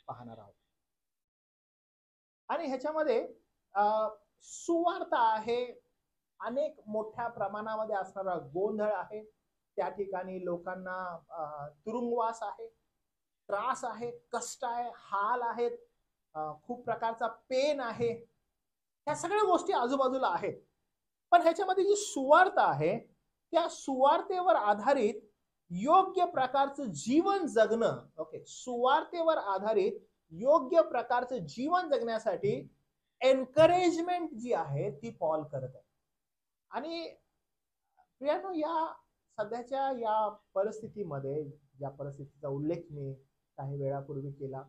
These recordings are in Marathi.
पाहणार आहोत. आणि ह्याच्यामध्ये सुवार्ता आहे, अनेक मोठ्या प्रमाणामध्ये असणारा गोंधळ आहे. त्या ठिकाणी लोकांना तुरुंगवास आहे, त्रास आहे, कष्ट आहे, हाल आहेत, खूप प्रकारचा पेन आहे. ह्या सगळ्या गोष्टी आजूबाजूला आहेत. पण ह्याच्यामध्ये जी सुवार्ता आहे त्या सुवार्तेवर आधारित योग्य प्रकारचं जीवन जगणं, ओके, सुवार्तेवर आधारित योग्य प्रकारचं जीवन जगण्यासाठी एनकरेजमेंट जी आहे ती पॉल करत आहे. आणि प्रियानो, या सध्याच्या या परिस्थितीमध्ये, ज्या परिस्थितीचा उल्लेख मी काही वेळापूर्वी केला,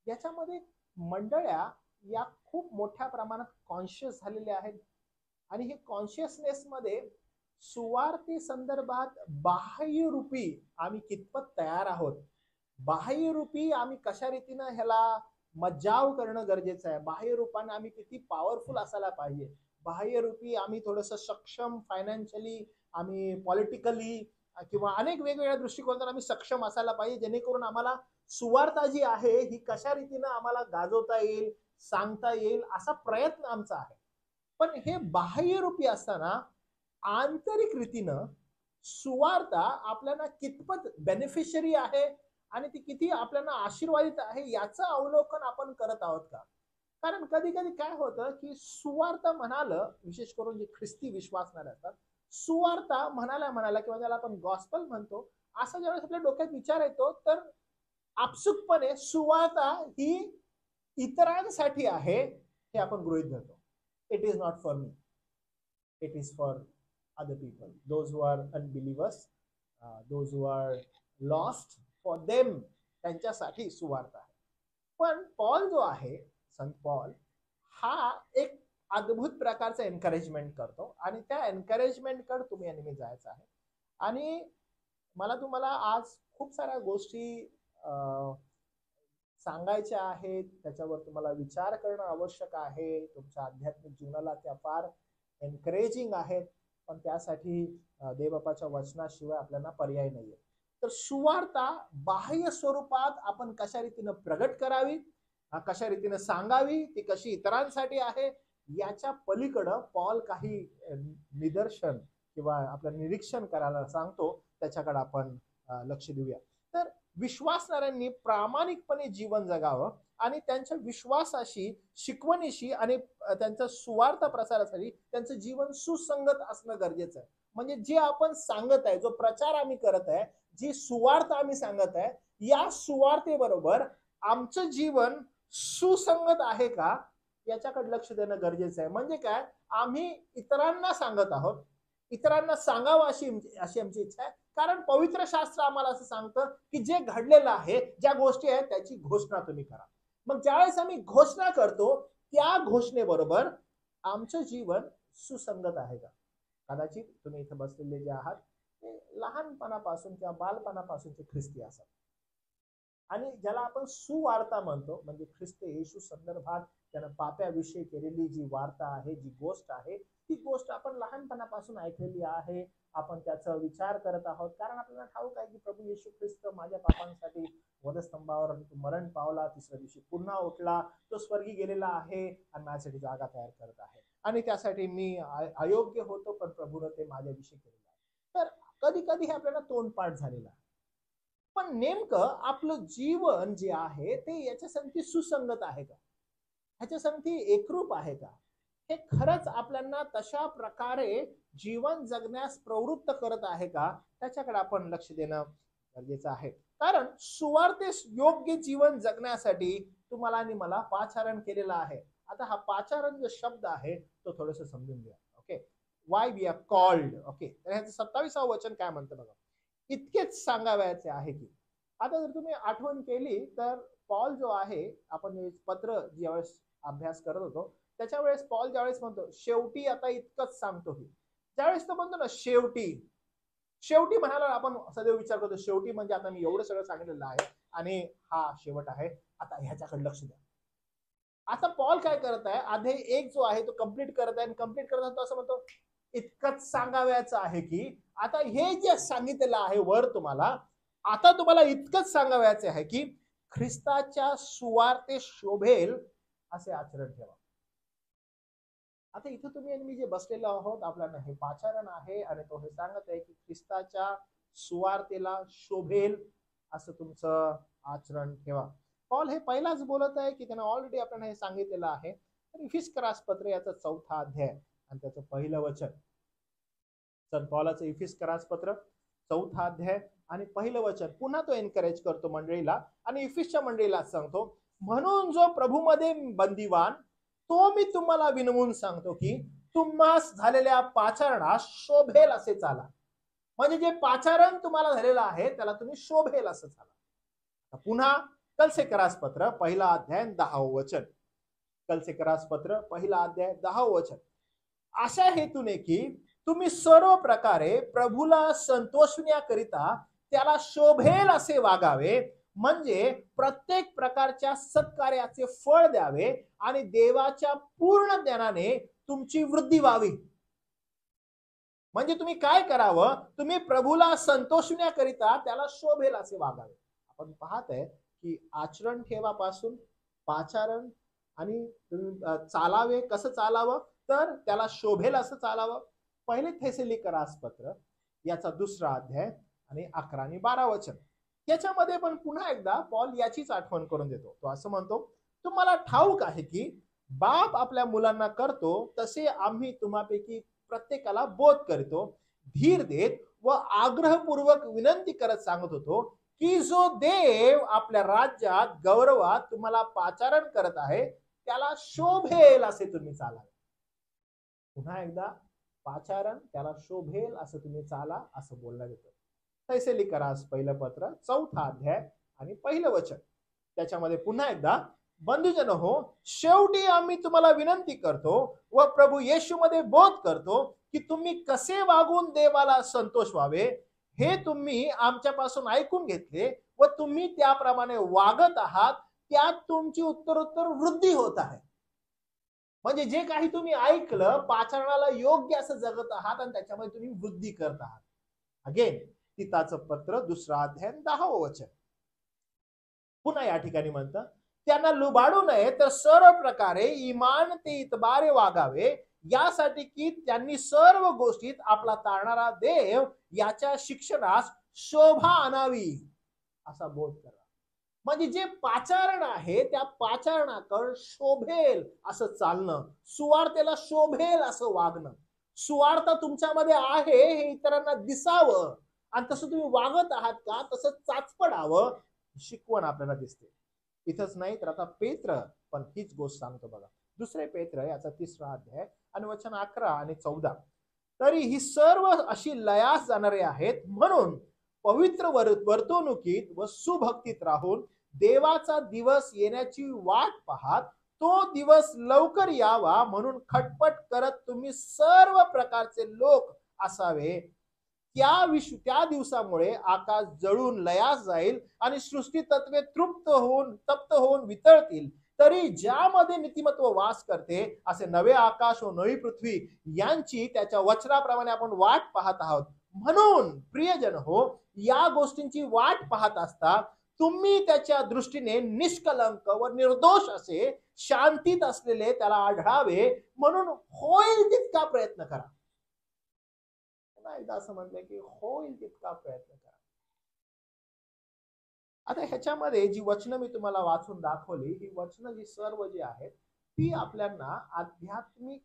याच्यामध्ये मंडळ्या या खूप मोठ्या प्रमाणात कॉन्शियस झालेल्या आहेत. आणि हे कॉन्शियसनेस मध्ये सुवार्ते संदर्भात बाह्यरूपी आम्ही कितपत तयार आहोत, बाह्यरूपी आम्ही कशा रीतीनं ह्याला मज्जाव करणं गरजेचं आहे, बाह्यरूपाने आम्ही किती पॉवरफुल असायला पाहिजे, बाह्यरूपी आम्ही थोडंसं सक्षम फायनान्शियली, आम्ही पॉलिटिकली किंवा अनेक वेगवेगळ्या दृष्टिकोनातून आम्ही सक्षम असायला पाहिजे, जेणेकरून आम्हाला सुवार्ता जी आहे ही कशा रीतीनं आम्हाला गाजवता येईल, सांगता येईल, असा प्रयत्न आमचा आहे. पण हे बाह्यरूपी असताना आंतरिक रीतीनं सुवार्ता आपल्याला कितपत बेनिफिशरी आहे आणि ती किती आपल्याला आशीर्वादित आहे याचं अवलोकन आपण करत आहोत का? कारण कधी कधी काय होतं की सुवार्ता म्हणालं, विशेष करून जे ख्रिस्ती विश्वासणारे असतात, सुवार्ता म्हणायला किंवा ज्याला आपण गॉस्पल म्हणतो, असा ज्यावेळेस आपल्या डोक्यात विचार येतो तर आपसुकपणे सुवार्ता ही इतरांसाठी आहे हे आपण गृहीत धरतो. It is not for me, it is for other people, those who are unbelievers, those who are lost, for them, त्यांच्यासाठी सुवार्ता आहे. पण पॉल जो आहे, संत पॉल, हा एक अद्भुत प्रकारचा एनकरेजमेंट करतो आणि त्या एनकरेजमेंट कडे तुम्ही आणि मी जायचं आहे. आणि मला तुम्हाला आज खूप साऱ्या गोष्टी सांगायच्या आहेत, त्याच्यावर तुम्हाला विचार करणं आवश्यक आहे. तुमच्या आध्यात्मिक जीवनाला त्या फार एनकरेजिंग आहेत, पण त्यासाठी देवबापाच्या वचनाशिवाय आपल्याला पर्याय नाहीये. तर सुवार्ता बाह्य स्वरूपात आपण कशा रीतीनं प्रगट करावी, कशा रीतीनं सांगावी, ती कशी इतरांसाठी आहे, याच्या पलीकडं पॉल काही निदर्शन किंवा आपलं निरीक्षण करायला सांगतो, त्याच्याकडे आपण लक्ष देऊया. तर विश्वासणाऱ्यांनी प्रामाणिकपणे जीवन जगावं आणि त्यांच्या विश्वासाशी, शिकवणीशी आणि त्यांच्या सुवार्ता प्रसारासाठी त्यांचं जीवन सुसंगत असणं गरजेचं आहे. म्हणजे जे आपण सांगत आहे, जो प्रचार आम्ही करत आहे, जी सुवार्ता आम्ही सांगत आहे, या सुवार्तेबरोबर आमचं जीवन सुसंगत आहे का याच्याकडे लक्ष देणं गरजेचं आहे. म्हणजे काय, आम्ही इतरांना सांगत आहोत, इतरांना सांगावं अशी आमची इच्छा आहे. कारण पवित्र शास्त्र आम्हाला असं सांगतं की जे घडलेलं आहे, ज्या गोष्टी आहेत, त्याची घोषणा तुम्ही करा. मग ज्यावेळेस आम्ही घोषणा करतो, त्या घोषणेबरोबर आमचं जीवन सुसंगत आहे का? कदाचित तुम्ही इथे बसलेले जे आहात ते लहानपणापासून किंवा बालपणापासूनचे ख्रिस्ती असतात आणि ज्याला आपण सुवार्ता म्हणतो, म्हणजे ख्रिस्त येशू संदर्भात त्यानं पाप्याविषयी केलेली जी वार्ता आहे, जी गोष्ट आहे, ती गोष्ट आपण लहानपणापासून ऐकलेली आहे, आपण त्याचा विचार करत आहोत. कारण आपल्याला ठाऊक आहे की प्रभू येशू ख्रिस्त माझ्या पापांसाठी वधस्तंभावर मरण पावला, तिसऱ्या दिवशी पुन्हा उठला, तो स्वर्गी गेलेला आहे आणि माझ्यासाठी जागा तयार करत आहे आणि त्यासाठी मी अयोग्य होतो, पण प्रभूने ते माझ्याविषयी केलेलं आहे. तर कधी कधी हे आपल्याला तोंडपाठ झालेलं आहे. पण नेमकं आपलं जीवन जे आहे ते याच्या संगती सुसंगत आहे का, ह्याच्या संगती एकरूप आहे का, हे खरंच आपल्याला तशा प्रकारे जीवन जगण्यास प्रवृत्त करत आहे का, त्याच्याकडे आपण लक्ष देणं गरजेचं आहे. कारण सुवार्तेस योग्य जीवन जगण्यासाठी तुम्हाला आणि मला पाचारण केलेलं आहे. आता हा पाचारण जो शब्द आहे तो थोडंसं समजून घ्या. Okay, why we are called. Okay, तर ह्याचं 27वं वचन काय म्हणतं बघा. इतकेच सांगावयाचे आहे की, आता जर तुम्ही आठवण केली तर पॉल जो आहे, आपण पत्र ज्यावेळेस अभ्यास करत होतो त्याच्या वेळेस पॉल ज्यावेळेस म्हणतो शेवटी आता इतकंच सांगतो, की ज्यावेळेस तो म्हणतो ना शेवटी, शेवटी म्हणाला आपण सदैव विचार करतो शेवटी म्हणजे आता मी एवढं सगळं सांगितलेलं आहे आणि हा शेवट आहे, आता ह्याच्याकडे लक्ष द्या. आता पॉल काय करत आहे, आधी एक जो आहे तो कम्प्लीट करत आहे आणि कम्प्लीट करत असतो असं म्हणतो इतकंच सांगावयाचं आहे की, आता हे जे सांगितलेलं आहे वर तुम्हाला, आता तुम्हाला इतकंच सांगावयाचे आहे की ख्रिस्ताच्या सुवार्ते शोभेल असे आचरण ठेवा. आता इथं तुम्ही आणि मी जे बसलेलो आहोत, आपल्याला हे पाचारण आहे आणि तो हे सांगत आहे की ख्रिस्ताच्या सुवार्तेला शोभेल असं तुमचं आचरण ठेवा. पॉल हे पहिलाच बोलत आहे की त्यानं ऑलरेडी आपल्याला हे सांगितलेलं आहे. इफिस्करास पत्र याचा 4था अध्याय आणि त्याचं पहिलं वचन. संत पॉलाचं इफिस्करास पत्र 4था अध्याय आणि पहिलं वचन पुन्हा तो एनकरेज करतो मंडळीला आणि इफिसच्या मंडळीला सांगतो, म्हणून जो प्रभूमध्ये बंदिवान तो मी तुम्हाला विनवून सांगतो की तुम्हास झालेल्या पाचारणास शोभेल असे चाला. म्हणजे जे पाचारण तुम्हाला झालेलं आहे त्याला तुम्ही शोभेल असं चाला. पुन्हा कलसेकरास पत्र पहिला अध्याय 10वे वचन. कलसेकरास पत्र पहिला अध्याय 10वे वचन. अशा हेतूने की तुम्ही सर्व प्रकारे प्रभूला संतोषण्याकरिता त्याला शोभेल असे वागावे, म्हणजे प्रत्येक प्रकारच्या सत्कार्याचे फळ द्यावे आणि देवाच्या पूर्ण ज्ञानाने तुमची वृद्धी व्हावी. म्हणजे तुम्ही काय करावं, तुम्ही प्रभूला संतोषण्याकरिता त्याला शोभेल असे वागावे. आपण पाहत आहे की आचरण ठेवापासून पाचारण आणि चालावे, कसं चालावं तर त्याला शोभेल असं चालावं. पहिले थेसलिकरास पत्र याचा 2रा अध्याय आणि 11 आणि 12 वचन. याच्यामध्ये पण पुन्हा एकदा पॉल याचीच आठवण करून देतो. तो असं म्हणतो, तुम्हाला ठाऊक आहे की बाप आपल्या मुलांना करतो तसे आम्ही तुम्हापैकी प्रत्येकाला बोध करतो, धीर देत व आग्रहपूर्वक विनंती करत सांगत होतो की जो देव आपल्या राज्यात गौरवात तुम्हाला पाचारण करत आहे त्याला शोभेल असे तुम्ही चालावे. पुन्हा एकदा पाचारण त्याला शोभेल असं तुम्ही चाला असं बोलण्यात येतं. थेसलिकरास पहिलं पत्र 4था अध्याय आणि पहिलं वचन. त्याच्यामध्ये पुन्हा एकदा, बंधुजन हो, शेवटी आम्ही तुम्हाला विनंती करतो व प्रभू येशूमध्ये बोध करतो की तुम्ही कसे वागून देवाला संतोष व्हावे हे तुम्ही आमच्यापासून ऐकून घेतले व तुम्ही त्याप्रमाणे वागत आहात, त्यात तुमची उत्तरोत्तर वृद्धी होत आहे. म्हणजे जे काही तुम्ही ऐकलं पाचारणाला योग्य असं जगत आहात आणि त्याच्यामध्ये तुम्ही वृद्धी करत आहात. अगेन तिताचं पत्र 2रा अध्याय 10वे वचन. पुन्हा या ठिकाणी म्हणतं, त्यांना लुबाडू नये तर सर्व प्रकारे इमान ते इतबारे वागावे, यासाठी की त्यांनी सर्व गोष्टीत आपला तारणारा देव याच्या शिक्षणास शोभा आणावी असा बोध करा. म्हणजे जे पाचारण आहे त्या पाचारणाकडे शोभेल असं चालणं, सुवार्तेला शोभेल असं वागणं, सुवार्ता तुमच्यामध्ये आहे हे इतरांना दिसावं आणि तसं तुम्ही वागत आहात का तसं चाचपडावं शिकवण आपल्याला दिसते. इथंच नाही तर आता पेत्र पण हीच गोष्ट सांगतो बघा. 2 पेत्र याचा 3रा अध्याय आणि वचन 11 आणि 14. तरी ही सर्व अशी लयास जाणारे आहेत, म्हणून पवित्र वर्तणुकीत व सुभक्तीत राहून देवाचा दिवस येण्याची वाट पाहत तो दिवस लवकर यावा म्हणून खटपट करत तुम्ही सर्व प्रकारचे लोक असावे. त्या दिवसामुळे आकाश जळून लयास जाईल आणि सृष्टी तत्वे तप्त होऊन वितळतील. तरी ज्यामध्ये नीतिमत्व वास करते असे नवे आकाश व नवी पृथ्वी यांची त्याच्या वचनाप्रमाणे आपण वाट पाहत आहोत. म्हणून प्रियजन हो, या गोष्टींची वाट पाहत असता तुम्ही त्याच्या दृष्टीने निष्कलंक व निर्दोष असे शांतीत असलेले त्याला आढळावे म्हणून होईल तितका प्रयत्न करा. एकदा असं म्हटलंय की होईल तितका प्रयत्न करा. आता ह्याच्यामध्ये जी वचनं मी तुम्हाला वाचून दाखवली, ही वचनं जी सर्व जी आहेत ती आपल्याला आध्यात्मिक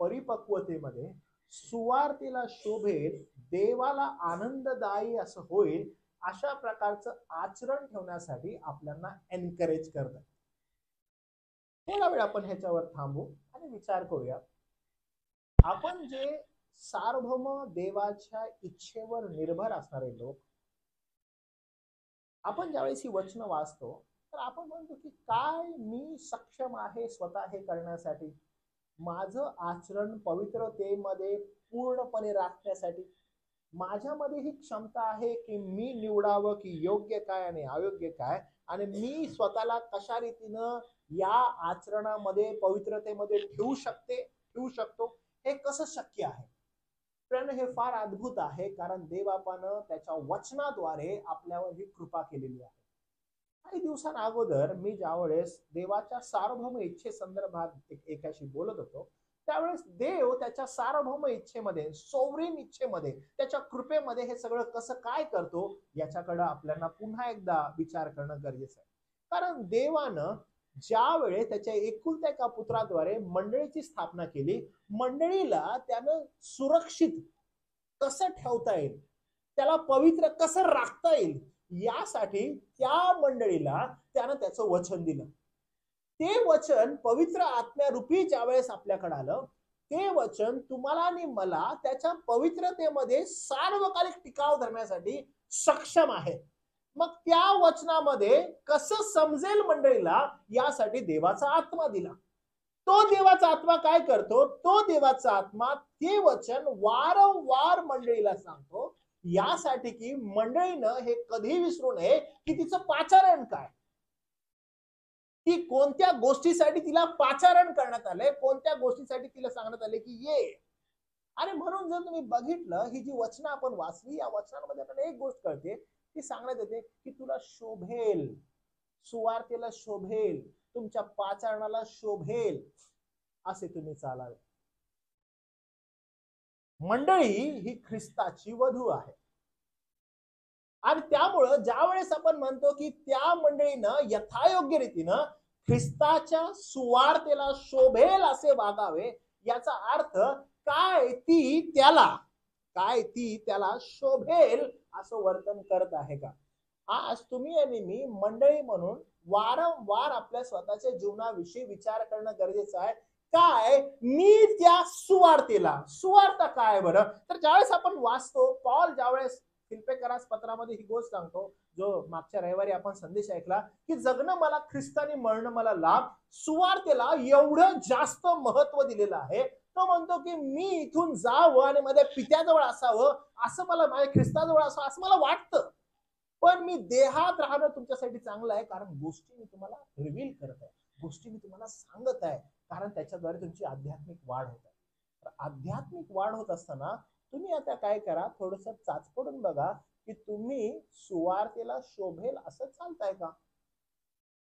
परिपक्वतेमध्ये सुवार्तेला शोभेल, देवाला आनंददायी असं होईल अशा प्रकारचं आचरण ठेवण्यासाठी आपल्याला एनकरेज करतात. थोडा वेळ आपण ह्याच्यावर थांबू आणि विचार करूया. आपण जे सार्वभौम देवाच्या इच्छेवर निर्भर असणारे लोक, आपण ज्यावेळेस ही वचनं वाचतो तर आपण म्हणतो की काय मी सक्षम आहे स्वतः हे करण्यासाठी, माझं आचरण पवित्रतेमध्ये पूर्णपणे राखण्यासाठी माझ्यामध्ये ही क्षमता आहे की मी निवडावं की योग्य काय आणि अयोग्य काय, आणि मी स्वतःला कशा रीतीनं या आचरणामध्ये पवित्रतेमध्ये ठेवू शकतो, हे कसं शक्य आहे. पण हे फार अद्भुत आहे कारण देवबापानं त्याच्या वचनाद्वारे आपल्यावर ही कृपा केलेली आहे. काही दिवसां अगोदर मी ज्यावेळेस देवाच्या सार्वभौम इच्छेसंदर्भात एकाशी बोलत होतो, त्यावेळेस देव त्याच्या सार्वभौम इच्छेमध्ये, सोवरीन इच्छेमध्ये, त्याच्या कृपेमध्ये हे सगळं कसं काय करतो याच्याकडे आपल्याला पुन्हा एकदा विचार करणं गरजेचं आहे. कारण देवानं ज्या वेळेस त्याच्या एकुलत्या एका पुत्राद्वारे मंडळीची स्थापना केली, मंडळीला त्यानं सुरक्षित कसं ठेवता येईल, त्याला पवित्र कसं राखता येईल, यासाठी त्या मंडळीला त्यानं त्याचं वचन दिलं. ते वचन पवित्र आत्म्यारूपी ज्यावेळेस आपल्याकडे आलं, ते वचन तुम्हाला आणि मला त्याच्या पवित्रतेमध्ये सार्वकालिक टिकाव धरण्यासाठी सक्षम आहे. मग त्या वचनामध्ये कसं समजेल मंडळीला, यासाठी देवाचा आत्मा दिला. तो देवाचा आत्मा काय करतो, तो देवाचा आत्मा ते वचन वारंवार मंडळीला सांगतो, यासाठी की मंडळीनं हे कधी विसरू नये की तिचं पाचारण काय, ती कोणत्या गोष्टीसाठी तिला पाचारण करण्यात आलंय, कोणत्या गोष्टीसाठी तिला सांगण्यात आले की ये. आणि म्हणून जर तुम्ही बघितलं, ही जी वचनं आपण वाचली, या वचनांमध्ये आपल्याला एक गोष्ट कळते, ती सांगण्यात येते की तुला शोभेल, सुवार्तेला शोभेल, तुमच्या पाचारणाला शोभेल असे तुम्ही चालावे. मंडळी ही ख्रिस्ताची वधू आहे. आणि त्यामुळं ज्या वेळेस आपण म्हणतो की त्या मंडळीनं यथायोग्य रीतीनं ख्रिस्ताच्या सुवार्तेला शोभेल असे वागावे, याचा अर्थ काय, ती त्याला शोभेल असं वर्तन करत आहे का. आज तुम्ही आणि मी मंडळी म्हणून वारंवार आपल्या स्वतःच्या जीवनाविषयी विचार करणं गरजेचं आहे. काय मी त्या सुवार्तेला, सुवार्ता काय बरं, तर ज्यावेळेस आपण वाचतो, पॉल ज्यावेळेस फिलिप्पियरास पत्रामध्ये ही गोष्ट सांगतो, जो मागच्या रविवारी आपण संदेश ऐकला, की जगणं मला ख्रिस्तानी, मरणं मला लाभ, सुवार्तेला एवढं जास्त महत्व दिलेलं आहे. तो म्हणतो की मी इथून जावं आणि माझ्या पित्याजवळ असावं, असं मला, माझ्या ख्रिस्ताजवळ असावं असं मला वाटतं, पण मी देहात राहणं तुमच्यासाठी चांगलं आहे, कारण गोष्टी मी तुम्हाला रिव्हील करत आहे, गोष्टी मी तुम्हाला सांगत आहे, कारण त्याच्याद्वारे तुमची आध्यात्मिक वाढ होत आहे. तर आध्यात्मिक वाढ होत असताना तुम्ही आता काय करा, थोडस चाचपडून बघा की तुम्ही सुवार्तेला शोभेल असं चालताय का.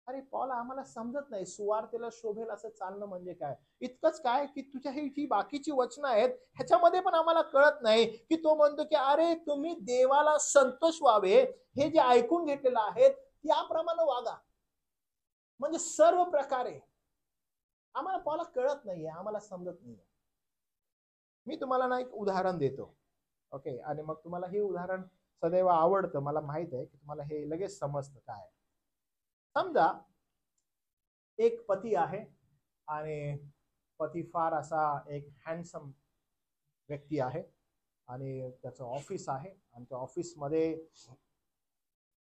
अरे पॉल, आम्हाला समजत नाही सुवार्तेला शोभेल असं चालणं म्हणजे काय. इतकंच काय की तुझ्या ही बाकीची वचनं आहेत, ह्याच्यामध्ये पण आम्हाला कळत नाही की तो म्हणतो की अरे तुम्ही देवाला संतोष व्हावे, हे जे ऐकून घेतलेलं आहे त्याप्रमाणे वागा. म्हणजे सर्व प्रकारे आम्हाला पॉला कळत नाहीये, आम्हाला समजत नाहीये. मी तुम्हाला ना एक उदाहरण देतो, ओके, आणि मग तुम्हाला हे उदाहरण सदैव आवडतं, मला माहित आहे की तुम्हाला हे लगेच समजतं काय. समजा एक पती आहे आणि पती फार असा एक हँडसम व्यक्ती आहे आणि त्याचं ऑफिस आहे, आणि त्या ऑफिसमध्ये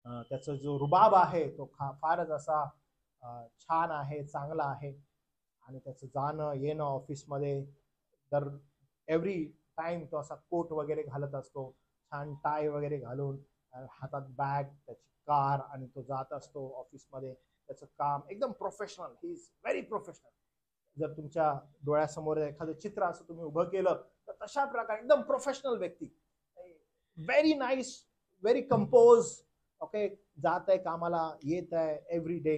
त्याचा जो रुबाब आहे तो फारच असा छान आहे, चांगला आहे, आणि त्याचं जाणं येणं ऑफिसमध्ये तर एव्हरी टाइम तो असा कोट वगैरे घालत असतो, छान टाय वगैरे घालून, हातात बॅग, त्याची कार, आणि तो जात असतो ऑफिसमध्ये. त्याचं काम एकदम professional, he is very professional. जर तुमच्या डोळ्यासमोर एखादं चित्र असं तुम्ही उभं केलं तर तशा प्रकारे एकदम प्रोफेशनल व्यक्ती, very nice, very compose, okay, जात आहे कामाला, येत आहे एव्हरी डे,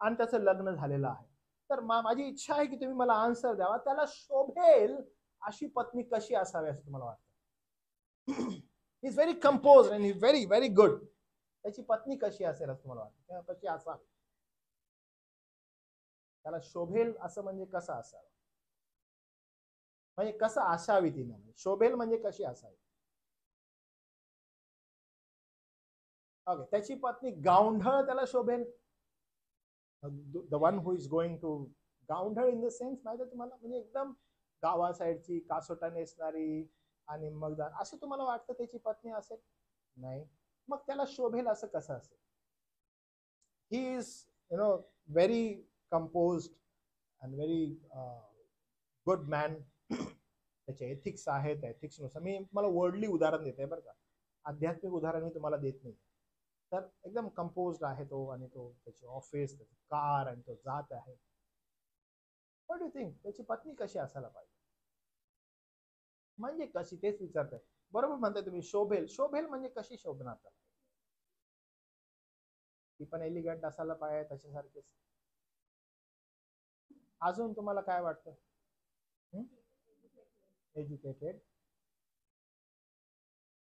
आणि त्याचं लग्न झालेलं आहे. तर माझी इच्छा आहे की तुम्ही मला आन्सर द्यावा, त्याला शोभेल अशी पत्नी कशी असावी असं तुम्हाला वाटतं. Is very compose and very very good. त्याची पत्नी कशी असेल असं तुम्हाला वाटतं, कशी असावी, त्याला शोभेल असं म्हणजे कसं असावं, म्हणजे कसं असावी तिनं, शोभेल म्हणजे कशी असावी. ओके, त्याची पत्नी गावंढळ त्याला शोभेल, the one who is going to, गावंढळ इन द सेन्स माहिती आहे तुम्हाला, म्हणजे एकदम गावा साईडची, कासोटा नेसणारी, आणि मग असं तुम्हाला वाटतं त्याची पत्नी असेल. नाही, मग त्याला शोभेल असं कसं असेल. He is very composed and very good man. त्याचे एथिक्स आहेत, एथिक्सनुसार मी मला वर्डली उदाहरण देत आहे बरं का, आध्यात्मिक उदाहरण मी तुम्हाला देत नाही. तर एकदम कंपोज्ड आहे तो, आणि तो त्याची ऑफिस, त्याची कार, आणि तो जात आहे. व्हॉट डू थिंक त्याची पत्नी कशी असायला पाहिजे, म्हणजे कशी, तेच विचारताय. बरोबर म्हणताय तुम्ही, शोभेल, शोभेल म्हणजे कशी शोभणार. ती पण एलिगंट असायला पाहिजे त्याच्यासारखेच. अजून तुम्हाला काय वाटतं? एज्युकेटेड,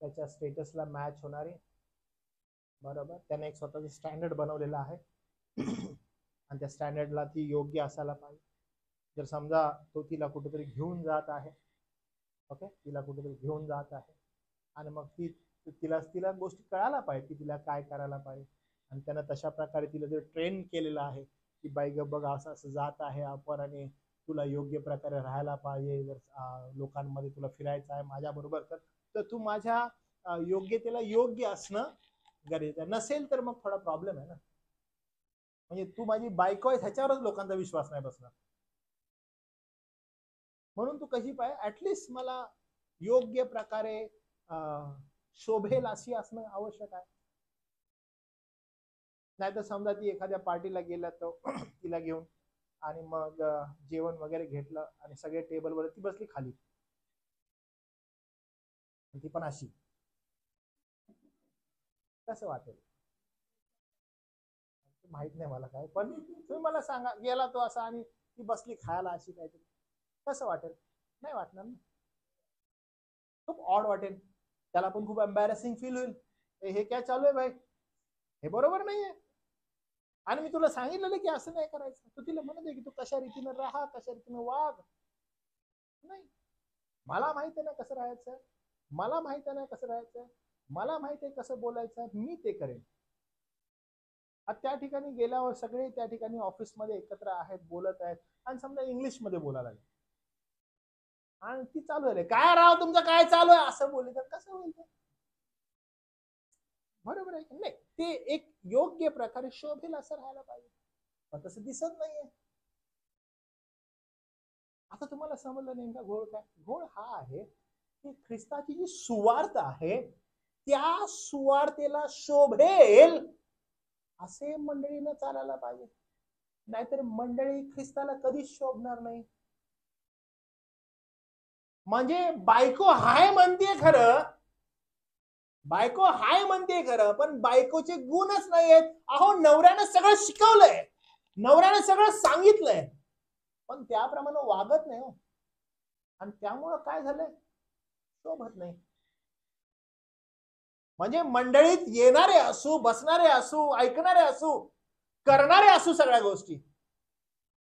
त्याच्या स्टेटसला मॅच होणारी, बरोबर, त्याने एक स्वतःचं स्टँडर्ड बनवलेलं आहे आणि त्या स्टँडर्डला ती योग्य असायला पाहिजे. जर समजा तो तिला कुठेतरी घेऊन जात आहे, ओके, तिला कुठेतरी घेऊन जात आहे आणि मग तिला गोष्टी कळायला पाहिजे की तिला काय करायला पाहिजे, आणि त्यानं तशा प्रकारे तिला जर ट्रेन केलेलं आहे की बाई ग बघ असं असं जात आहे आपण आणि तुला योग्य प्रकारे राहायला पाहिजे, जर लोकांमध्ये तुला फिरायचं आहे माझ्या बरोबर तर तू माझ्या योग्यतेला योग्य असणं गरजेचं नसेल तर मग थोडा प्रॉब्लेम आहे ना. म्हणजे तू माझी बायको आहे ह्याच्यावरच लोकांचा विश्वास नाही बसणार. म्हणून तू कशी पाहिजे, ऍटलिस्ट मला योग्य प्रकारे शोभेल अशी असणं आवश्यक आहे. नाहीतर समजा ती एखाद्या पार्टीला गेला तो तिला घेऊन आणि मग जेवण वगैरे घेतलं आणि सगळे टेबलवर ती बसली खाली, ती पण अशी, कसं वाटेल माहित नाही मला काय, पण तुम्ही मला सांगा, गेला तो असा आणि ती बसली खायला अशी काहीतरी, कसं वाटेल? नाही वाटणार ना, खूप ऑड वाटेल, त्याला पण खूप एम्बॅरेसिंग फील होईल, हे काय चालू आहे भाई, हे बरोबर नाहीये. आणि मी तुला सांगितलेलं की असं नाही करायचं, तू तिला म्हणत आहे की तू कशा रीतीने राहा, कशा रीतीने वाग. नाही, मला माहित आहे ना कसं राहायचं, मला माहित आहे ना कसं राहायचं, मला माहित आहे कसं बोलायचं, मी ते करेन. त्या ठिकाणी गेल्यावर सगळे त्या ठिकाणी ऑफिसमध्ये एकत्र आहेत, बोलत आहेत आणि समजा इंग्लिशमध्ये बोलायला लागले आणि ती चालू आहे काय राव तुमचं काय चालू आहे असं बोलले तर कसं होईल ते? बरोबर आहे. नाही, ते एक योग्य प्रकारे शोभेल असं राहायला पाहिजे, पण तसं दिसत नाहीये. आता तुम्हाला समजलं नेमका घोळ काय? घोळ हा आहे की ख्रिस्ताची जी सुवार्थ आहे त्या सुवार्थेला शोभेल असे मंडळीनं चालायला पाहिजे, नाहीतर मंडळी ख्रिस्ताला कधीच शोभणार नाही. म्हणजे बायको हाय म्हणते खरं, बायको हाय म्हणते खरं, पण बायकोचे गुणच नाहीयेत. अहो, नवऱ्यानं सगळं शिकवलंय, नवऱ्यानं सगळं सांगितलंय, पण त्याप्रमाणे वागत नाही हो, आणि त्यामुळं काय झालंय, शोभत नाही. म्हणजे मंडळीत येणारे असू, बसणारे असू, ऐकणारे असू, करणारे असू सगळ्या गोष्टी,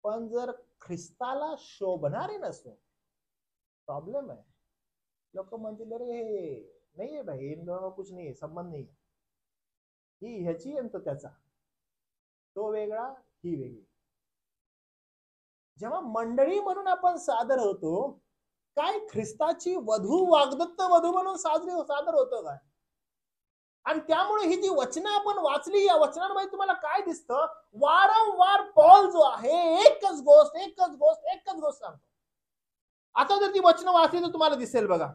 पण जर ख्रिस्ताला शोभणारे नसू, प्रॉब्लेम आहे. लोक म्हणतील अरे नाहीये भाई, इन दोनों कुछ नहीं, संबंध नहीं, ही ह्याची आणि तो त्याचा, तो वेगळा ही वेगळी. जेव्हा मंडळी म्हणून आपण सादर होतो, काय ख्रिस्ताची वधू वाग्दत्त वधू म्हणून सादर होतो काय? आणि त्यामुळे ही जी वचनं आपण वाचली, या वचनांमध्ये तुम्हाला काय दिसतं, वारंवार पॉल जो आहे एकच गोष्ट सांगतो. आता जर ती वचनं वाचली तर तुम्हाला दिसेल बघा,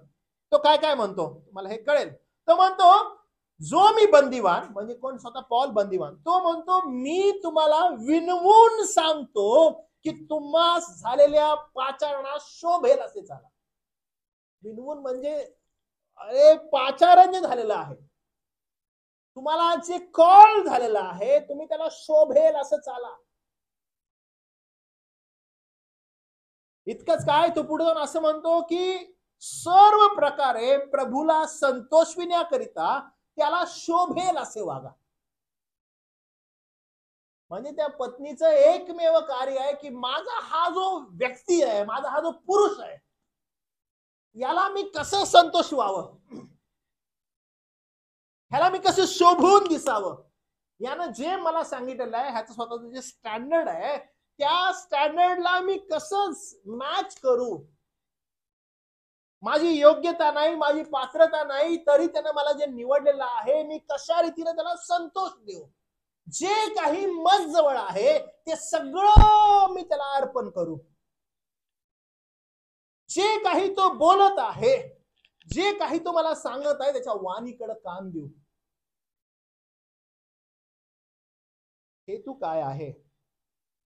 तो काय काय म्हणतो, तुम्हाला हे कळेल. तो म्हणतो जो मी बंदिवान, म्हणजे कोण, स्वतः पॉल बंदिवान, तो म्हणतो मी तुम्हाला विनवून सांगतो की तुम्हास झालेल्या पाचारणास शोभेल असे चाला. विनवून म्हणजे अरे पाचारण झालेलं आहे, तुम्हाला जे कॉल झालेला आहे तुम्ही त्याला शोभेल असं चाला. इतकंच काय, तो पुढे जाऊन असं म्हणतो की सर्व प्रकारे प्रभूला संतोषविण्याकरिता त्याला शोभेल असे वागा. म्हणजे त्या पत्नीचं एकमेव कार्य आहे की माझा हा जो व्यक्ती आहे, माझा हा जो पुरुष आहे, याला मी कसं संतोष व्हावं, ह्याला मी कसं शोभून दिसावं, यानं जे मला सांगितलेलं आहे, ह्याचं स्वतःचं जे स्टँडर्ड आहे, त्या स्टँडर्डला मी कसं मॅच करू. माझी योग्यता नाही, माझी पात्रता नाही, तरी त्यानं मला जे निवडलेलं आहे, मी कशा रीतीने त्याला संतोष देऊ. जे काही मज जवळ आहे ते सगळं मी त्याला अर्पण करू. जे काही तो बोलत आहे, जे काही तो मला सांगत आहे, त्याच्या वाणीकडे कान देऊ. हेतू काय आहे?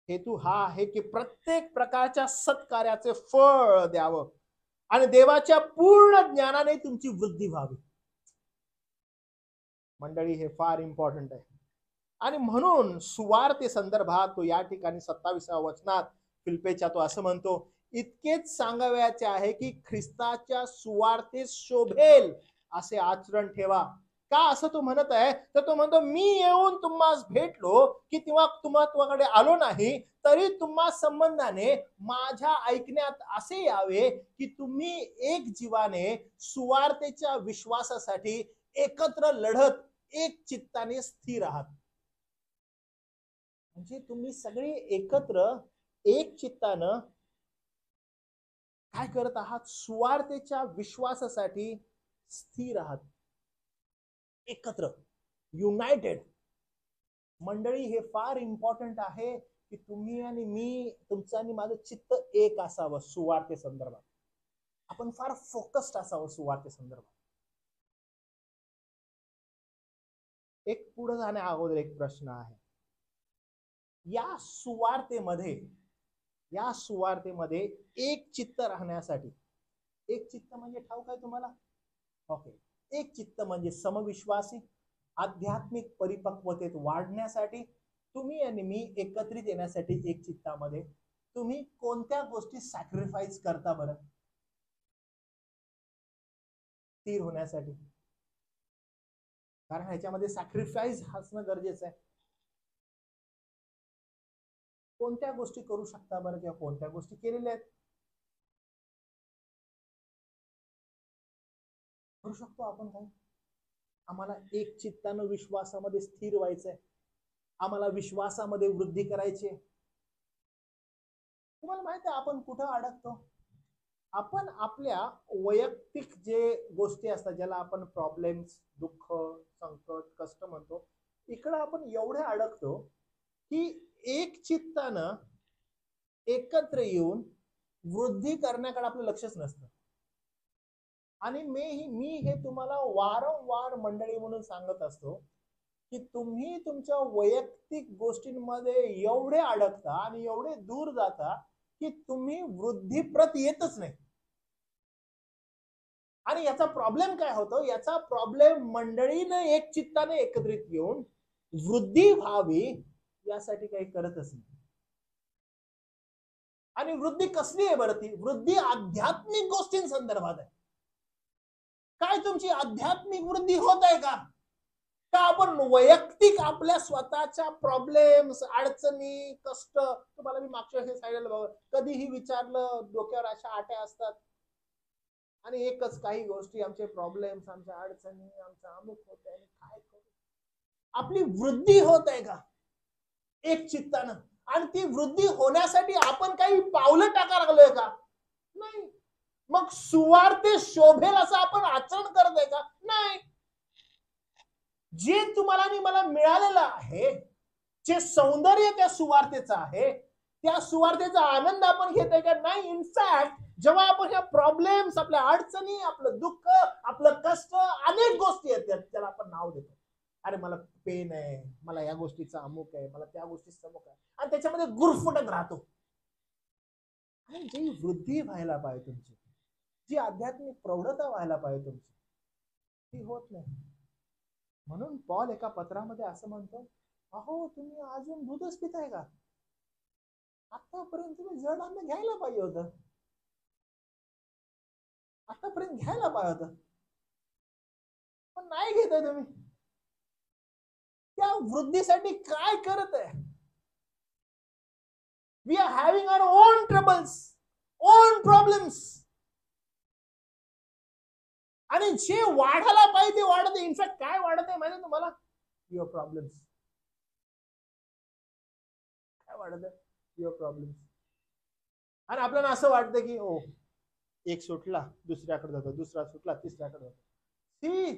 हेतू हा आहे की प्रत्येक प्रकारच्या सत्कार्याचे फळ द्यावं आणि देवाच्या पूर्ण ज्ञानाने तुमची वृद्धी व्हावी. मंडळी, हे फार इम्पॉर्टंट आहे. आणि म्हणून सुवार्ते संदर्भात तो या ठिकाणी 27व्या वचनात फिलिप्पीच्या तो असं म्हणतो, इतकेच सांगावयाचे आहे की ख्रिस्ताच्या सुवार्तेस शोभेल असे आचरण ठेवा. का असं तो म्हणत आहे? तर तो म्हणतो, मी येऊन तुम्हाला भेटलो की तेव्हा तुम्हाकडे आलो नाही, तरी तुम्हा संबंधाने माझ्या ऐकण्यात असे यावे की तुम्ही एक जीवाने सुवार्तेच्या विश्वासासाठी एकत्र लढत एक चित्ताने स्थिर आहात. म्हणजे तुम्ही सगळे एकत्र एक चित्तानं काय करत आहात? सुवार्तेच्या विश्वासासाठी स्थिर आहात, एकत्र, युनायटेड. मंडळी, हे फार इम्पॉर्टंट आहे की तुम्ही आणि मी, तुमचं आणि माझं चित्त एक असावं सुवार्ते संदर्भात. आपण फार फोकस्ड असावं सुवार्ते संदर्भात. एक पुढे जाण्या अगोदर एक प्रश्न आहे. या सुवार्तेमध्ये एक चित्त राहण्यासाठी, एक चित्त म्हणजे ठाऊक आहे तुम्हाला? ओके. एक चित्त म्हणजे समविश्वासी, आध्यात्मिक परिपक्वतेत वाढण्यासाठी तुम्ही आणि मी एकत्रित येण्यासाठी एक चित्तामध्ये तुम्ही कोणत्या गोष्टी सॅक्रिफाईस करता बरं स्थिर होण्यासाठी? कारण ह्याच्यामध्ये सॅक्रिफाईस असणं गरजेचं आहे. कोणत्या गोष्टी करू शकता बरं, किंवा कोणत्या गोष्टी केलेल्या आहेत? करू शकतो आपण काय? आम्हाला एक चित्तानं विश्वासामध्ये स्थिर व्हायचंय, आम्हाला विश्वासामध्ये वृद्धी करायची. तुम्हाला माहिती आहे आपण कुठं अडकतो? आपण आपल्या वैयक्तिक जे गोष्टी असतात, ज्याला आपण प्रॉब्लेम्स, दुःख, संकट, कष्ट म्हणतो, इकडं आपण एवढे अडकतो की एक चित्तानं एकत्र येऊन वृद्धी करण्याकडे आपलं लक्षच नसतं. आणि मी हे तुम्हाला वारंवार मंडळी म्हणून सांगत असतो की तुम्ही तुमच्या वैयक्तिक गोष्टींमध्ये एवढे अडकता आणि एवढे दूर जाता की तुम्ही वृद्धिप्रत येतच नाही. आणि याचा प्रॉब्लेम काय होतो? याचा प्रॉब्लेम मंडळीनं एक चित्ताने एकत्रित येऊन वृद्धी व्हावी यासाठी काही करतच नाही. आणि वृद्धी कसली आहे बरं? ती वृद्धी आध्यात्मिक गोष्टींसंदर्भात आहे. काय तुमची आध्यात्मिक वृद्धी होत आहे का? का आपण वैयक्तिक आपल्या स्वतःच्या प्रॉब्लेम्स, अडचणी, कष्ट, तुम्हाला मी मागच्या वेळेस सांगितलं, कधीही विचारलं, डोक्यावर अशा आट्या असतात आणि एकच काही गोष्टी, आमचे प्रॉब्लेम्स, आमच्या अडचणी, आमचा अमुक होत आहे, काय करू? आपली वृद्धी होत आहे का एक चित्तानं? आणि ती वृद्धी होण्यासाठी आपण काही पावलं टाका लागलोय का? नाही. मग सुवार्ते शोभेल असं आपण आचरण करत आहे का? नाही. जे तुम्हाला आणि मला मिळालेलं आहे, जे सौंदर्य त्या सुवार्तेचं आहे, त्या सुवार्तेचा आनंद आपण घेत आहे का? नाही. इनफॅक्ट जेव्हा आपण ह्या प्रॉब्लेम्स, आपल्या अडचणी, आपलं दुःख, आपलं कष्ट, अनेक गोष्टी आहेत त्याला आपण नाव देतो. अरे मला पेन आहे, मला या गोष्टीचा अमुक आहे, मला त्या गोष्टीचा अमुक आहे, आणि त्याच्यामध्ये गुरफुटत राहतो. आणि जी वृद्धी व्हायला पाहिजे तुमची, जी आध्यात्मिक प्रौढता व्हायला पाहिजे तुमची, ती होत नाही. म्हणून पॉल एका पत्रामध्ये असं म्हणतो, अहो तुम्ही अजून दूधच पिताय का? आतापर्यंत तुम्ही जड अन्न घ्यायला पाहिजे होतं, आतापर्यंत घ्यायला पाहिजे होतं, पण नाही घेताय तुम्ही. त्या वृद्धीसाठी काय करत आहे? We are having our own troubles, own problems. आणि जे वाढायला पाहिजे ते वाढत आहे. इनफॅक्ट काय वाढत आहे माहिती तुम्हाला? Your problems. काय वाढत आहे? Your problems. आणि आपल्याला असं वाटतं की ओ, एक सुटला दुसऱ्याकडे जातो, दुसरा सुटला तिसऱ्याकडे जातो. सी,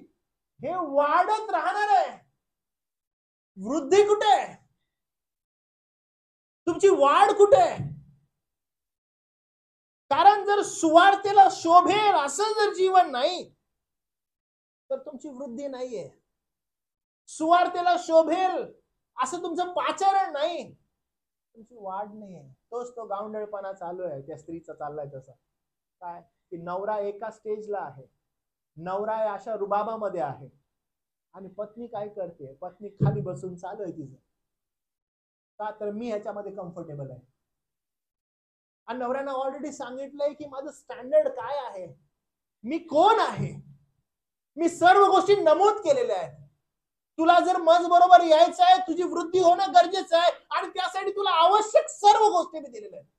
हे वाढत राहणार आहे. वृद्धी कुठे आहे? तुमची वाढ कुठे आहे? कारण जर सुवार्तेला शोभेल असं जर जीवन नाही तर तुमची वृद्धी नाहीये. सुवार्तेला शोभेल असं तुमचं पाचारण नाही, तुमची वाढ नाहीये. तोच तो गावंढळपणा चालू आहे त्या स्त्रीचा चाललाय तसा. काय की नवरा एका स्टेजला आहे, नवरा अशा रुबाबामध्ये आहे, आणि पत्नी काय करते, पत्नी खाली बसून चालू आहे तिचं, का तर मी ह्याच्यामध्ये कम्फर्टेबल आहे. आणि नवऱ्यानं ऑलरेडी सांगितलंय की माझं स्टँडर्ड काय आहे, मी कोण आहे, मी सर्व गोष्टी नमूद केलेल्या आहेत. तुला जर मज बरोबर यायचं आहे, तुझी वृद्धी होणं गरजेचं आहे, आणि त्यासाठी तुला आवश्यक सर्व गोष्टी मी दिलेल्या आहेत.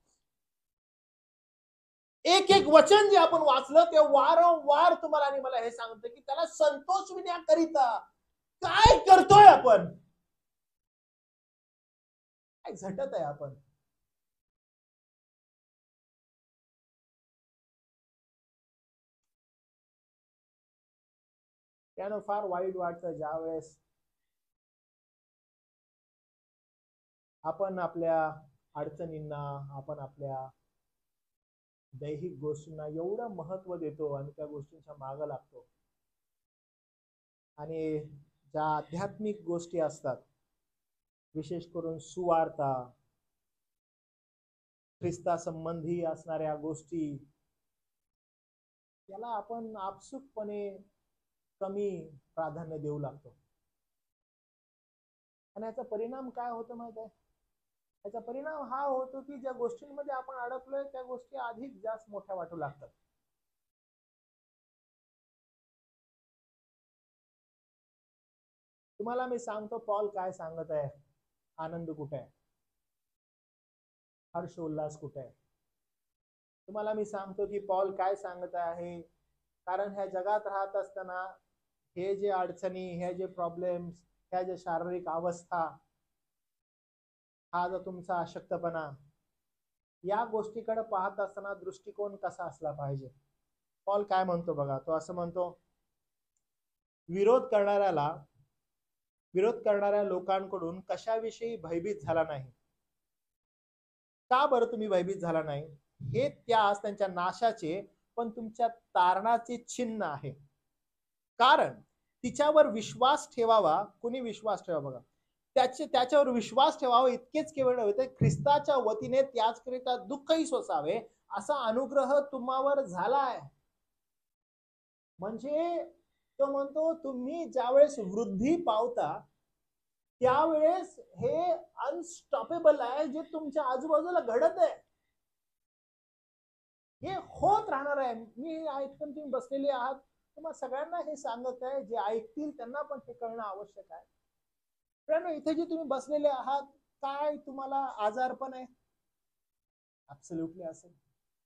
एक एक वचन जे आपण वाचलं ते वारंवार तुम्हाला आणि मला हे सांगतं की त्याला संतोषविण्याकरिता काय करतोय आपण, काय झटत आहे आपण. त्यानं फार वाईट वाटतं ज्या वेळेस आपण आपल्या अडचणींना, आपण आपल्या दैहिक गोष्टींना एवढं महत्व देतो आणि त्या गोष्टींच्या मागं लागतो, आणि ज्या आध्यात्मिक गोष्टी असतात, विशेष करून सुवार्ता, ख्रिस्ता संबंधी असणाऱ्या गोष्टी, त्याला आपण आपसुकपणे कमी प्राधान्य देऊ लागतो. आणि याचा परिणाम काय होतो माहित आहे, याचा परिणाम हा होतो की ज्या गोष्टींमध्ये आपण अडकलोय त्या गोष्टी अधिक जास्त मोठ्या वाटू लागतात. तुम्हाला मी सांगतो पॉल काय सांगत आहे, आनंद कुठे आहे, हर्ष उल्हास कुठे आहे. तुम्हाला मी सांगतो की पॉल काय सांगत आहे, कारण ह्या जगात राहत असताना हे जे अडचणी, हे जे प्रॉब्लेम्स, ह्या जे शारीरिक अवस्था, हा जो तुमचा अशक्तपणा, या गोष्टीकडे पाहत असताना दृष्टिकोन कसा असला पाहिजे. पॉल काय म्हणतो बघा, तो असं म्हणतो, विरोध करणाऱ्या लोकांकडून कशाविषयी भयभीत झाला नाही. का बरं तुम्ही भयभीत झाला नाही, हे त्यास त्यांच्या नाशाचे पण तुमच्या तारणाचे चिन्ह आहे. कारण तिच्यावर विश्वास ठेवावा, कुणी विश्वास ठेवा बघा, त्याच्यावर विश्वास ठेवावा इतकेच केवळ नव्हे, ख्रिस्ताच्या वतीने त्याचकरिता दुःखही सोसावे असा अनुग्रह तुम्हावर झालाय. म्हणजे तो म्हणतो तुम्ही ज्यावेळेस वृद्धी पावता त्यावेळेस हे अनस्टॉपेबल आहे, जे तुमच्या आजूबाजूला घडत आहे हे होत राहणार आहे. मी ऐकून तुम्ही बसलेले आहात, तुम्हाला सगळ्यांना हे सांगत आहे, जे ऐकतील त्यांना पण हे कळणं आवश्यक आहे. इथे जे तुम्ही बसलेले आहात, काय तुम्हाला आजारपण आहे? ऍब्सोल्युटली असेल.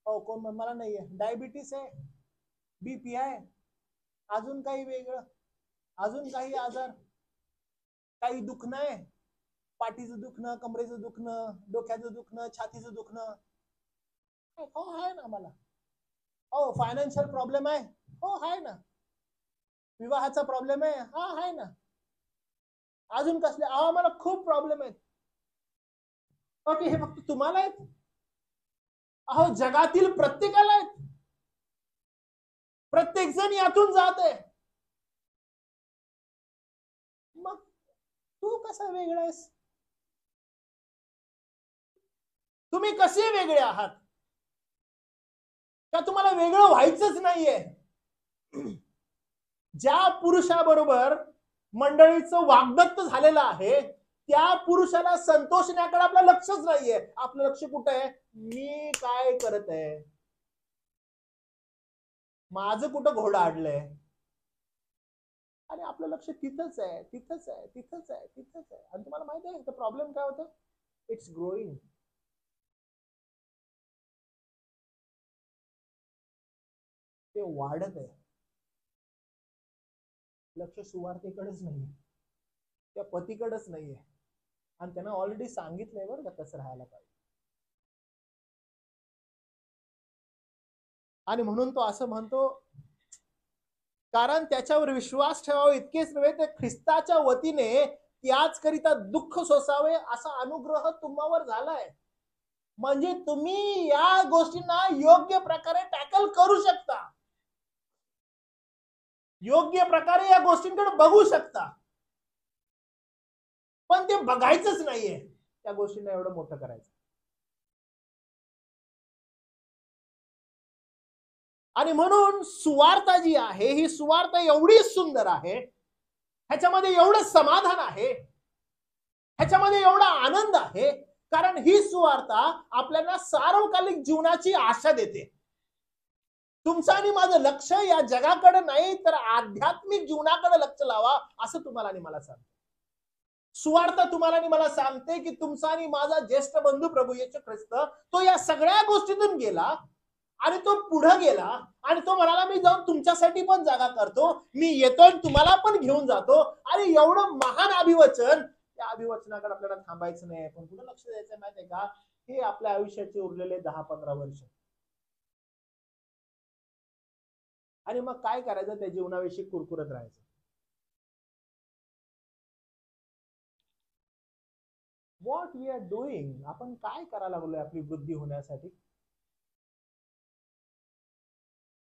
हो, कोण मला नाहीये, डायबिटीस आहे, बीपी आहे, अजून काही वेगळं, अजून काही आजार, काही दुखणं आहे, पाठीचं दुखणं, कमरेचं दुखणं, डोक्याचं दुखणं, छातीचं दुखणं, हो आहे ना मला. हो, फायनान्शियल प्रॉब्लेम आहे, हो आहे ना. विवाहाचा प्रॉब्लेम आहे, हा आहे ना. अजून कसले, अहो मला खूप प्रॉब्लेम आहेत. ओके, हे फक्त तुम्हाला आहेत? अहो जगातील प्रत्येकाला आहेत, प्रत्येक जण यातून जात आहे. मग तू कसा वेगळा आहेस? तुम्ही कसे वेगळे आहात? का तुम्हाला वेगळं व्हायचंच नाहीये? ज्या पुरुषाबरोबर मंडळीचं वाग्दत्त झालेलं आहे त्या पुरुषाला संतोषण्याकडे आपलं लक्षच नाहीये. आपलं लक्ष कुठं आहे? मी काय करत आहे, माझं कुठं घोडं अडलंय, आणि आपलं लक्ष तिथंच आहे, तिथंच आहे, तिथंच आहे, तिथंच आहे. आणि तुम्हाला माहिती आहे प्रॉब्लेम काय होतं? It's growing. ते वाढत आहे. लक्ष सुवार्तेकडेच नाहीये, त्या पतीकडेच नाहीये, आणि त्यांना ऑलरेडी सांगितलंय बरं का कसं राहायला पाहिजे. आणि म्हणून तो असं म्हणतो, कारण त्याच्यावर विश्वास ठेवावा इतकेच नव्हे तर ख्रिस्ताच्या वतीने त्याच करिता दुःख सोसावे असा अनुग्रह तुम्हावर झालाय. म्हणजे तुम्ही या गोष्टींना योग्य प्रकारे टॅकल करू शकता, योग्य प्रकारे या गोष्टींकडे बघू शकता, पण ते बघायचंच नाहीये त्या गोष्टींना एवढं मोठं करायचं. आणि म्हणून सुवार्ता जी आहे ही सुवार्ता एवढी सुंदर आहे ह्याच्यामध्ये एवढं समाधान आहे, ह्याच्यामध्ये एवढा आनंद आहे, कारण ही सुवार्ता आपल्याला सार्वकालिक जीवनाची आशा देते. तुमचं आणि माझं लक्ष या जगाकडे नाही तर आध्यात्मिक जीवनाकडे लक्ष लावा, असं तुम्हाला आणि मला सांगते. सुवार्ता तुम्हाला आणि मला सांगते की तुमचा आणि माझा ज्येष्ठ बंधू प्रभू येशू ख्रिस्त तो या सगळ्या गोष्टीतून गेला आणि तो पुढे गेला आणि तो म्हणाला, मी जाऊन तुमच्यासाठी पण जागा करतो, मी येतो आणि तुम्हाला पण घेऊन जातो. आणि एवढं महान अभिवचन, त्या अभिवचनाकडे आपल्याला थांबायचं नाही, पण कुठं लक्ष द्यायचं माहितीये का? हे आपल्या आयुष्याचे उरलेले 10-15 वर्ष. आणि मग काय करायचं? त्या जीवनाविषयी कुरकुरत राहायचं. व्हॉट वी आर डुईंग, आपण काय करायला लागलोय आपली वृद्धी होण्यासाठी?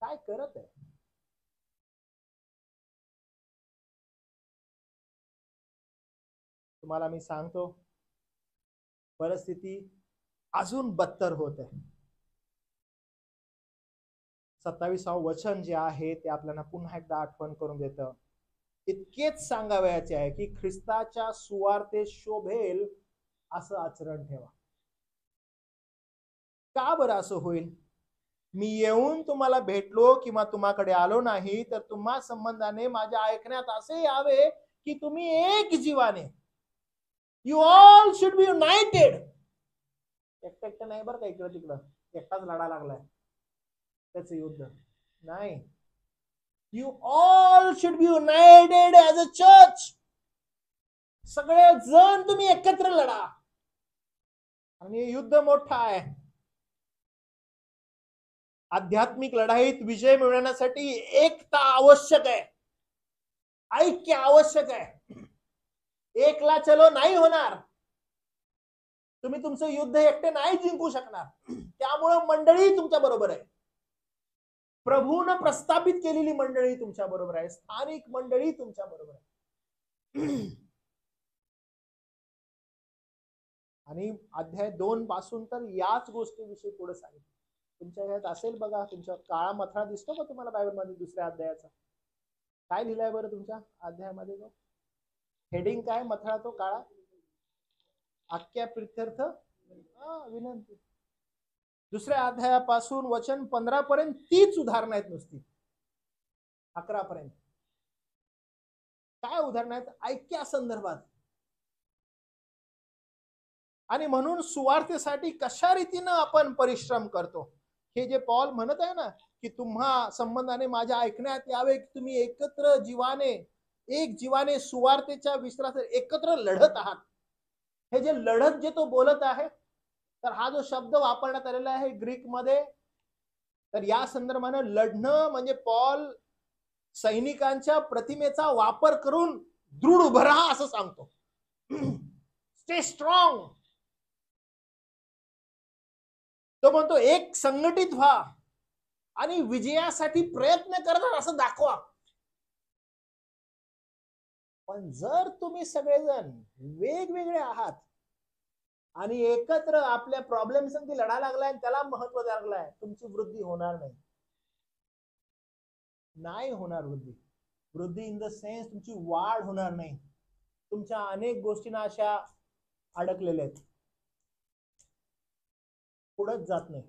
काय करत आहे? तुम्हाला मी सांगतो, परिस्थिती अजून बदतर होत आहे. 27वां वचन जे आहे ते आपल्याला पुन्हा एकदा आठवण करून देतं. इतकेच सांगावयाचे आहे की ख्रिस्ताच्या सुवार्तेत शोभेल असं आचरण ठेवा. का बरं असं होईल? मी येऊन तुम्हाला भेटलो किंवा तुम्हाकडे आलो नाही तर तुम्हा संबंधाने माझ्या ऐकण्यात असे यावे की तुम्ही एक जीवाने, you all should be united. एकटं नाही बरं का, इकडं तिकडं एकटाच लढा लागलाय त्याचं युद्ध नाही. You all should be United as a church. सगळे जण तुम्ही एकत्र लढा. आणि युद्ध मोठा आहे. आध्यात्मिक लढाईत विजय मिळवण्यासाठी एकता आवश्यक आहे, ऐक्य आवश्यक आहे. एकला चलो नाही होणार. तुम्ही तुमचं युद्ध एकटे नाही जिंकू शकणार. त्यामुळे मंडळी तुमच्या बरोबर आहे. प्रभूने प्रस्थापित केलेली मंडळी तुमच्या बरोबर आहे, स्थानिक मंडळी तुमच्या बरोबर आहे. आणि अध्याय 2 पासून तर याच गोष्टीविषयी पुढे सांगितलं. तुमच्या ह्यात असेल बघा, तुमच्या काळा मथळा दिसतो का तुम्हाला बायबलमध्ये दुसऱ्या अध्यायाचा? काय लिहिलंय बरं तुमच्या अध्यायामध्ये? तो हेडिंग काय मथळा तो काळा? आख्या प्रित्यर्थ विनंती. दुसऱ्या अध्यायापासून वचन 15 पर्यंत तीच उदाहरणं आहेत नुसती. 11 पर्यंत काय उदाहरणं आहेत? ऐक्या संदर्भात. आणि म्हणून सुवार्थेसाठी कशा रीतीनं आपण परिश्रम करतो हे जे पॉल म्हणत आहे ना, की तुम्हा संबंधाने माझ्या ऐकण्यात यावे की तुम्ही एकत्र जीवाने, एक जीवाने सुवार्थेच्या विश्वासात एकत्र लढत आहात. हे जे लढत जे तो बोलत आहे, तर हा जो शब्द वापरण्यात आलेला आहे ग्रीक मध्ये, तर या संदर्भाने लढणं म्हणजे पॉल सैनिकांच्या प्रतिमेचा वापर करून दृढ उभं राहा असं सांगतो. Stay strong. तो म्हणतो एक संघटित व्हा आणि विजयासाठी प्रयत्न करतात असं दाखवा. पण जर तुम्ही सगळेजण वेगवेगळे आहात आणि एकत्र आपल्या प्रॉब्लेम संगती लढा लागलाय, त्याला महत्व लागलाय, तुमची वृद्धी होणार नाही. नाही होणार वृद्धी. वृद्धी इन द सेन्स तुमची वाढ होणार नाही. तुमच्या अनेक गोष्टींना अशा अडकलेल्या आहेत, पुढेच जात नाही.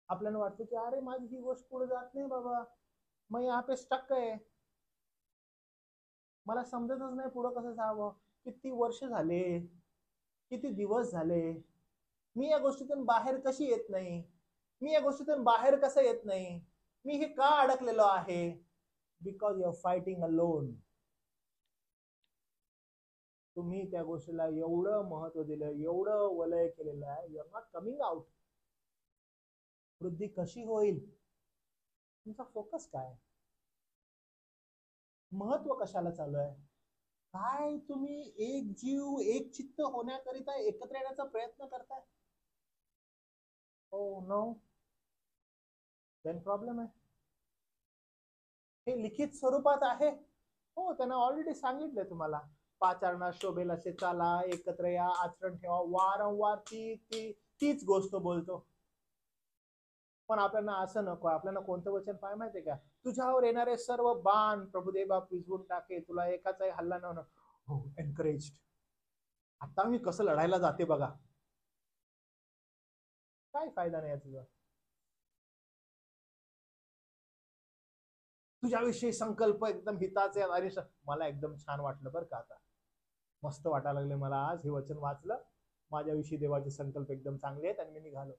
आपल्याला वाटतं की अरे माझी ही गोष्ट पुढे जात नाही बाबा, मग यहाँ पे स्टक आहे, मला समजतच नाही पुढे कसं जावं. किती वर्ष झाले, किती दिवस झाले, मी या गोष्टीतून बाहेर कशी येत नाही, मी या गोष्टीतून बाहेर कसं येत नाही, मी हे का अडकलेलो आहे? Because you are fighting alone. तुम्ही त्या गोष्टीला एवढं महत्व दिलं, एवढं वलय केलेलं आहे, you are not coming out. वृद्धी कशी होईल? तुमचा फोकस काय? महत्व कशाला चालू आहे? काय तुम्ही एक जीव एक चित्त होण्याकरिता एकत्र येण्याचा प्रयत्न करताय? हो नो, देन प्रॉब्लेम आहे. हे लिखित स्वरूपात आहे. हो, त्यांना ऑलरेडी सांगितलंय तुम्हाला, पाचारणा शोभेल असे चाला, एकत्र या, आचरण ठेवा. वारंवार तीच गोष्ट बोलतो. पण आपल्याला असं नको. आपल्याला कोणतं वचन पाय माहितीये का? तुझ्यावर येणारे सर्व बाण प्रभुदेवा पिजवून टाके, तुला एकाचाही हल्ला न हो. एनकरेज. आता मी कसं लढायला जाते बघा. काय फायदा नाही तुझा. तुझ्याविषयी संकल्प एकदम हिताचे आणि मला एकदम छान वाटलं बरं का. आता मस्त वाटायला लागले मला. आज हे वचन वाचलं, माझ्याविषयी देवाचे संकल्प एकदम चांगले आहेत आणि मी निघालो.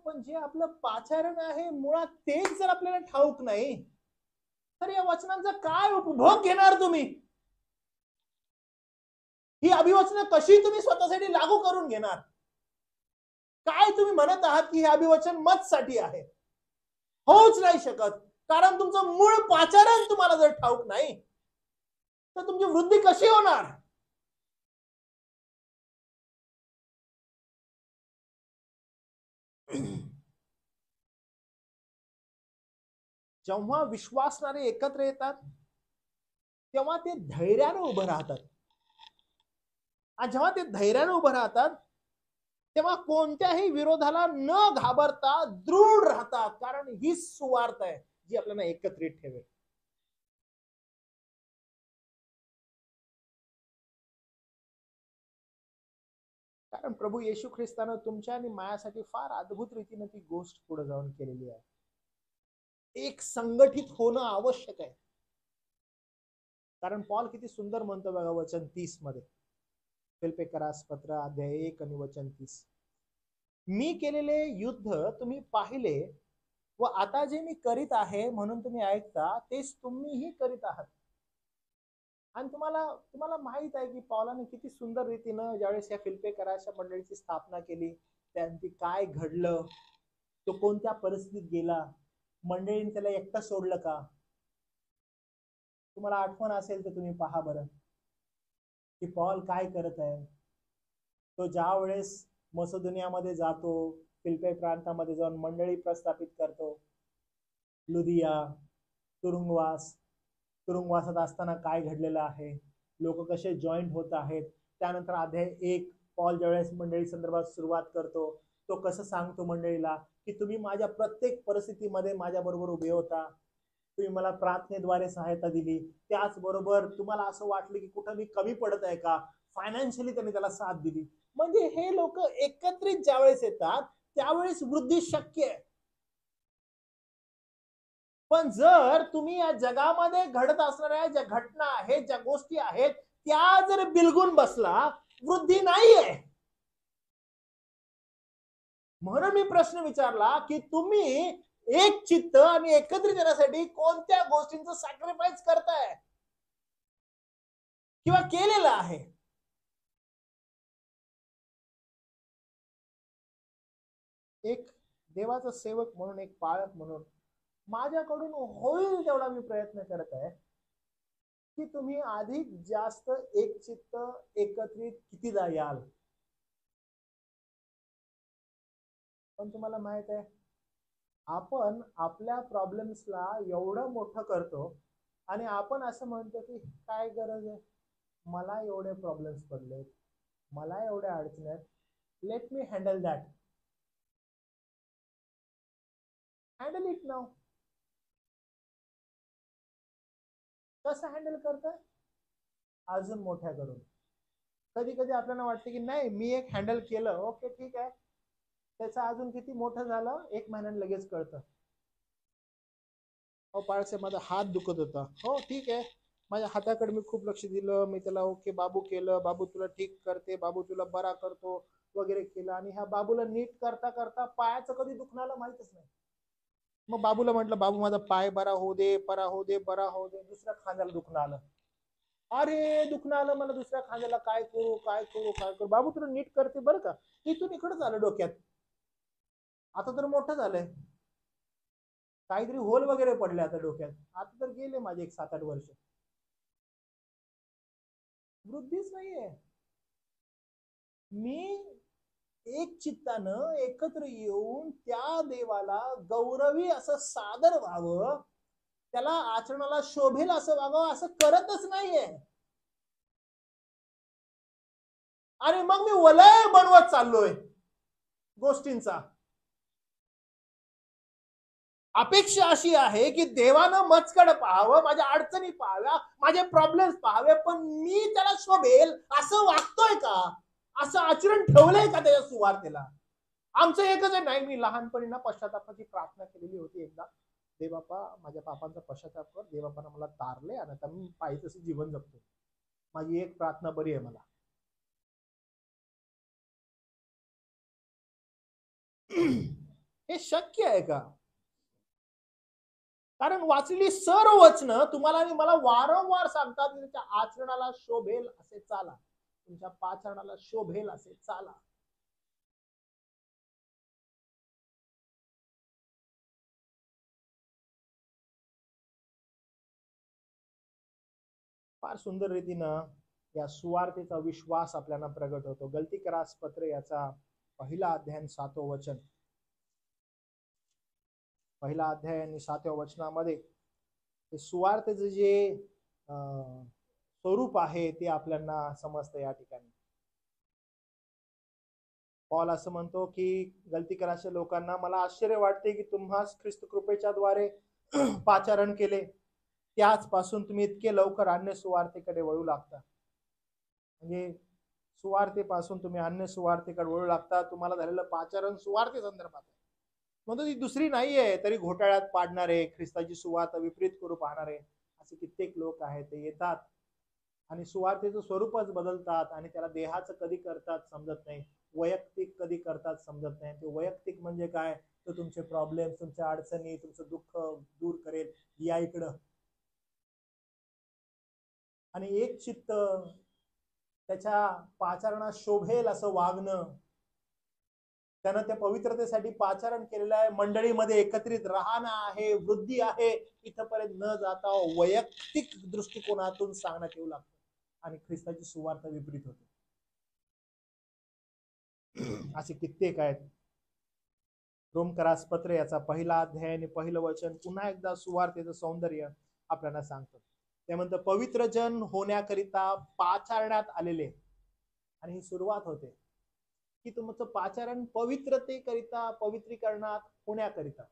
पण जे आपलं पाचारण आहे मुळात तेच जर आपल्याला ठाऊक नाही तर या वचनांचा काय उपभोग घेणार तुम्ही? ही अभिवचनं कशी तुम्ही स्वतःसाठी लागू करून घेणार? काय तुम्ही म्हणत आहात की हे अभिवचन मतसाठी आहे? होऊच नाही शकत. कारण तुमचं मूळ पाचारण तुम्हाला जर ठाऊक नाही तर तुमची वृद्धी कशी होणार? जेव्हा विश्वासणारे एकत्र येतात तेव्हा ते धैर्याने उभं राहतात. आणि जेव्हा ते धैर्याने उभं राहतात तेव्हा कोणत्याही विरोधाला न घाबरता दृढ राहतात. कारण ही सुवार्थ आहे जी आपल्याला एकत्रित ठेवेल. कारण प्रभू येशू ख्रिस्तानं तुमच्या आणि मायासाठी फार अद्भुत रीतीने ती गोष्ट पुढे जाऊन केलेली आहे. एक संघटित होणं आवश्यक आहे. कारण पॉल किती सुंदर म्हणतो बघा वचन 30 मध्ये, फिलिप्पियरास पत्र अध्याय 1 आणि वचन 30, मी केलेले युद्ध तुम्ही पाहिले व आता जे मी करीत आहे म्हणून तुम्ही ऐकता तेच तुम्हीही करीत आहात. आणि तुम्हाला माहित आहे की पौलाने किती सुंदर रीतीनं ज्यावेळेस या फिलिप्पियराच्या मंडळीची स्थापना केली, त्यांची काय घडलं, तो कोणत्या परिस्थितीत गेला, मंडळीने त्याला एकटा सोडलं का? तुम्हाला आठवण असेल तर तुम्ही पहा बरं की पौल काय करत आहे. तो ज्या वेळेस मसेदोनियामध्ये जातो, फिलिप्पी प्रांतामध्ये जाऊन मंडळी प्रस्थापित करतो, लुदिया, तुरुंगवासात असताना काय घडलेलं आहे, लोक कसे जॉईंट होत आहेत. त्यानंतर अध्याय 1 पॉल ज्यावेळेस मंडळी संदर्भात सुरुवात करतो, तो कसं सांगतो मंडळीला की तुम्ही माझ्या प्रत्येक परिस्थितीमध्ये माझ्या बरोबर उभे होता, तुम्ही मला प्रार्थनेद्वारे सहायता दिली. त्याचबरोबर तुम्हाला असं वाटलं की कुठं मी कमी पडत आहे का, फायनान्शियली त्यांनी त्याला साथ दिली. म्हणजे हे लोक एकत्रित ज्यावेळेस येतात त्यावेळेस वृद्धी शक्य आहे. पण जर तुम्ही या जगामध्ये घडत असणाऱ्या ज्या घटना आहेत, ज्या गोष्टी आहेत, त्या जर बिलगून बसला, वृद्धी नाहीये. म्हणून मी प्रश्न विचारला की तुम्ही एक चित्त आणि एकत्रित येण्यासाठी कोणत्या गोष्टींचं सॅक्रिफाईस करताय किंवा केलेलं आहे? एक देवाचा सेवक म्हणून, एक पाळक म्हणून माझ्याकडून होईल तेवढा मी प्रयत्न करत आहे की तुम्ही अधिक जास्त एक चित्त एकत्रित कितीदा याल. पण तुम्हाला माहित आहे आपण आपल्या प्रॉब्लेम्सला एवढं मोठं करतो आणि आपण असं म्हणतो की काय गरज आहे, मला एवढे प्रॉब्लेम्स पडले, मला एवढ्या अडचणी आहेत, let me handle that, handle it now. कसं हँडल करताय? अजून मोठ्या करून. कधी कधी आपल्याला वाटतं की नाही मी एक हँडल केलं, ओके ठीक आहे, त्याचं अजून किती मोठं झालं 1 महिन्याने लगेच कळतं. हो पाळसे माझा हात दुखत होता, हो ठीक आहे, माझ्या हाताकडे मी खूप लक्ष दिलं, मी त्याला ओके बाबू केलं, बाबू तुला ठीक करते, बाबू तुला बरा करतो वगैरे केलं. आणि ह्या बाबूला नीट करता करता पायाचं कधी दुखणं माहितच नाही. मग बाबूला म्हटलं बाबू माझा पाय बरा होऊ दे, बरा होऊ दे, बरा होऊ दे. दुसऱ्या खांद्याला दुखणं आलं, अरे दुखणं आलं मला दुसऱ्या खांद्याला, काय करू काय करू काय करू. बाबू तुला नीट करते बरं का. इथून इकडंच आलं डोक्यात, आता तर मोठं झालंय, काहीतरी होल वगैरे पडले आता डोक्यात, आता तर गेले माझे 1 7-8 वर्ष, वृद्धीच नाहीये. मी एक चित्तानं एकत्र येऊन त्या देवाला गौरवी असं सादर व्हावं, त्याला आचरणाला शोभेल असं वागावं, असं करतच नाहीये. आणि मग मी वलय बनवत चाललोय गोष्टींचा. अपेक्षा अशी आहे की देवानं मजकड पाहावं, माझ्या अडचणी पाहाव्या, माझे प्रॉब्लेम्स पाहावे, पण मी त्याला शोभेल असं वागतोय का, असं आचरण ठेवलंय का त्याच्या सुवार्तेला? आमचं एकच आहे. नाही, मी लहानपणी ना पश्चातापाची प्रार्थना केलेली होती एकदा. देवबापा, माझ्या पापांचा पश्चाताप कर, देवबापानं मला तारले आणि आता मी पाहिजे तसं जीवन जगतो. माझी एक प्रार्थना बरी आहे मला. हे शक्य आहे का? कारण वाचलेली सर्व वचनं तुम्हाला आणि मला वारंवार सांगतात, तुमच्या आचरणाला शोभेल असे चाला, तुमच्या पाचरणाला शोभेल असे चाला. फार सुंदर रीतीनं या सुवार्तेचा विश्वास आपल्याला प्रगट होतो. गलतीकरास पत्र याचा पहिला अध्याय 7वं वचन, पहिला अध्याय आणि 7व्या वचनामध्ये सुवार्तेचं जे स्वरूप आहे ते आपल्याला समजतं. या ठिकाणी पॉल असं म्हणतो की गलतीकराच्या लोकांना, मला आश्चर्य वाटते की तुम्हास ख्रिस्त कृपेच्या द्वारे पाचारण केले, त्याच पासून तुम्ही इतके लवकर अन्य सुवार्तेकडे वळू लागता. म्हणजे सुवार्तेपासून तुम्ही अन्य सुवार्तेकडे वळू लागता. तुम्हाला झालेलं पाचारण सुवार्ते संदर्भात आहे. म्हणतो ती दुसरी नाहीये, तरी घोटाळ्यात पाडणारे, ख्रिस्ताची सुवार्ता विपरीत करू पाहणारे असे कित्येक लोक आहेत. ते येतात आणि सुवार्तेचं स्वरूपच बदलतात आणि त्याला देहाचं कधी करतात समजत नाही, वैयक्तिक कधी करतात समजत नाही. ते वैयक्तिक म्हणजे काय, तर तुमचे प्रॉब्लेम, तुमच्या अडचणी, तुमचं दुःख दूर करेल या इकडं, आणि एक चित्त त्याच्या पाचारणात शोभेल असं वागणं. त्यानं त्या पवित्रतेसाठी पाचारण केलेलं आहे. मंडळीमध्ये एकत्रित राहणं आहे, वृद्धी आहे, इथपर्यंत न जाता वैयक्तिक दृष्टिकोनातून सांगण्यात येऊ लागतं आणि ख्रिस्ताची सुवार्ता विपरीत होते. असे कित्येक आहेत. रोमकरास पत्र याचा पहिला अध्याय आणि पहिलं वचन पुन्हा एकदा सुवार्तेचं सौंदर्य आपल्याला सांगतं. ते म्हणतं, पवित्र जन होण्याकरिता पाचारण्यात आलेले, आणि ही सुरुवात होते की तुमचं पाचारण पवित्रतेकरिता, पवित्रीकरणात होण्याकरिता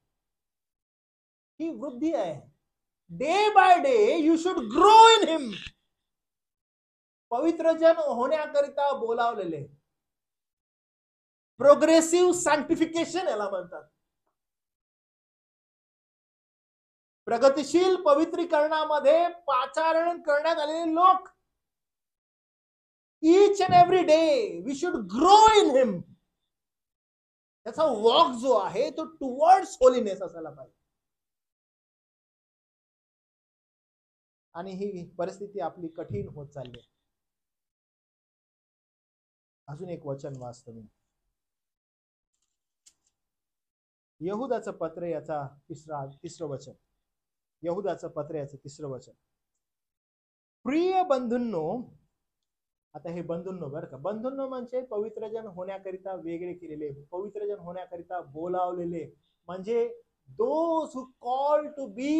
ही वृद्धी आहे. Day by day you should grow in him. पवित्र जन होण्याकरिता बोलावलेले, प्रोग्रेसिव्ह सॅंक्टिफिकेशन याला म्हणतात. प्रगतिशील पवित्रीकरणामध्ये पाचारण करण्यात आलेले लोक, each and every day we should grow in him. त्याचा वॉक जो आहे तो टुवर्ड्स होलीनेस असायला पाहिजे. आणि ही परिस्थिती आपली कठीण होत चालली. अजून एक वचन वाचतो मी, यहुदाचं पत्र याचा तिसरं वचन, यहुदाचं पत्र याचं 3रं वचन. प्रिय बंधूंनो, आता हे बंधूंनो बरं का, बंधूंनो म्हणजे पवित्रजन होण्याकरिता वेगळे केलेले, पवित्रजन होण्याकरिता बोलावलेले, म्हणजे those who call to be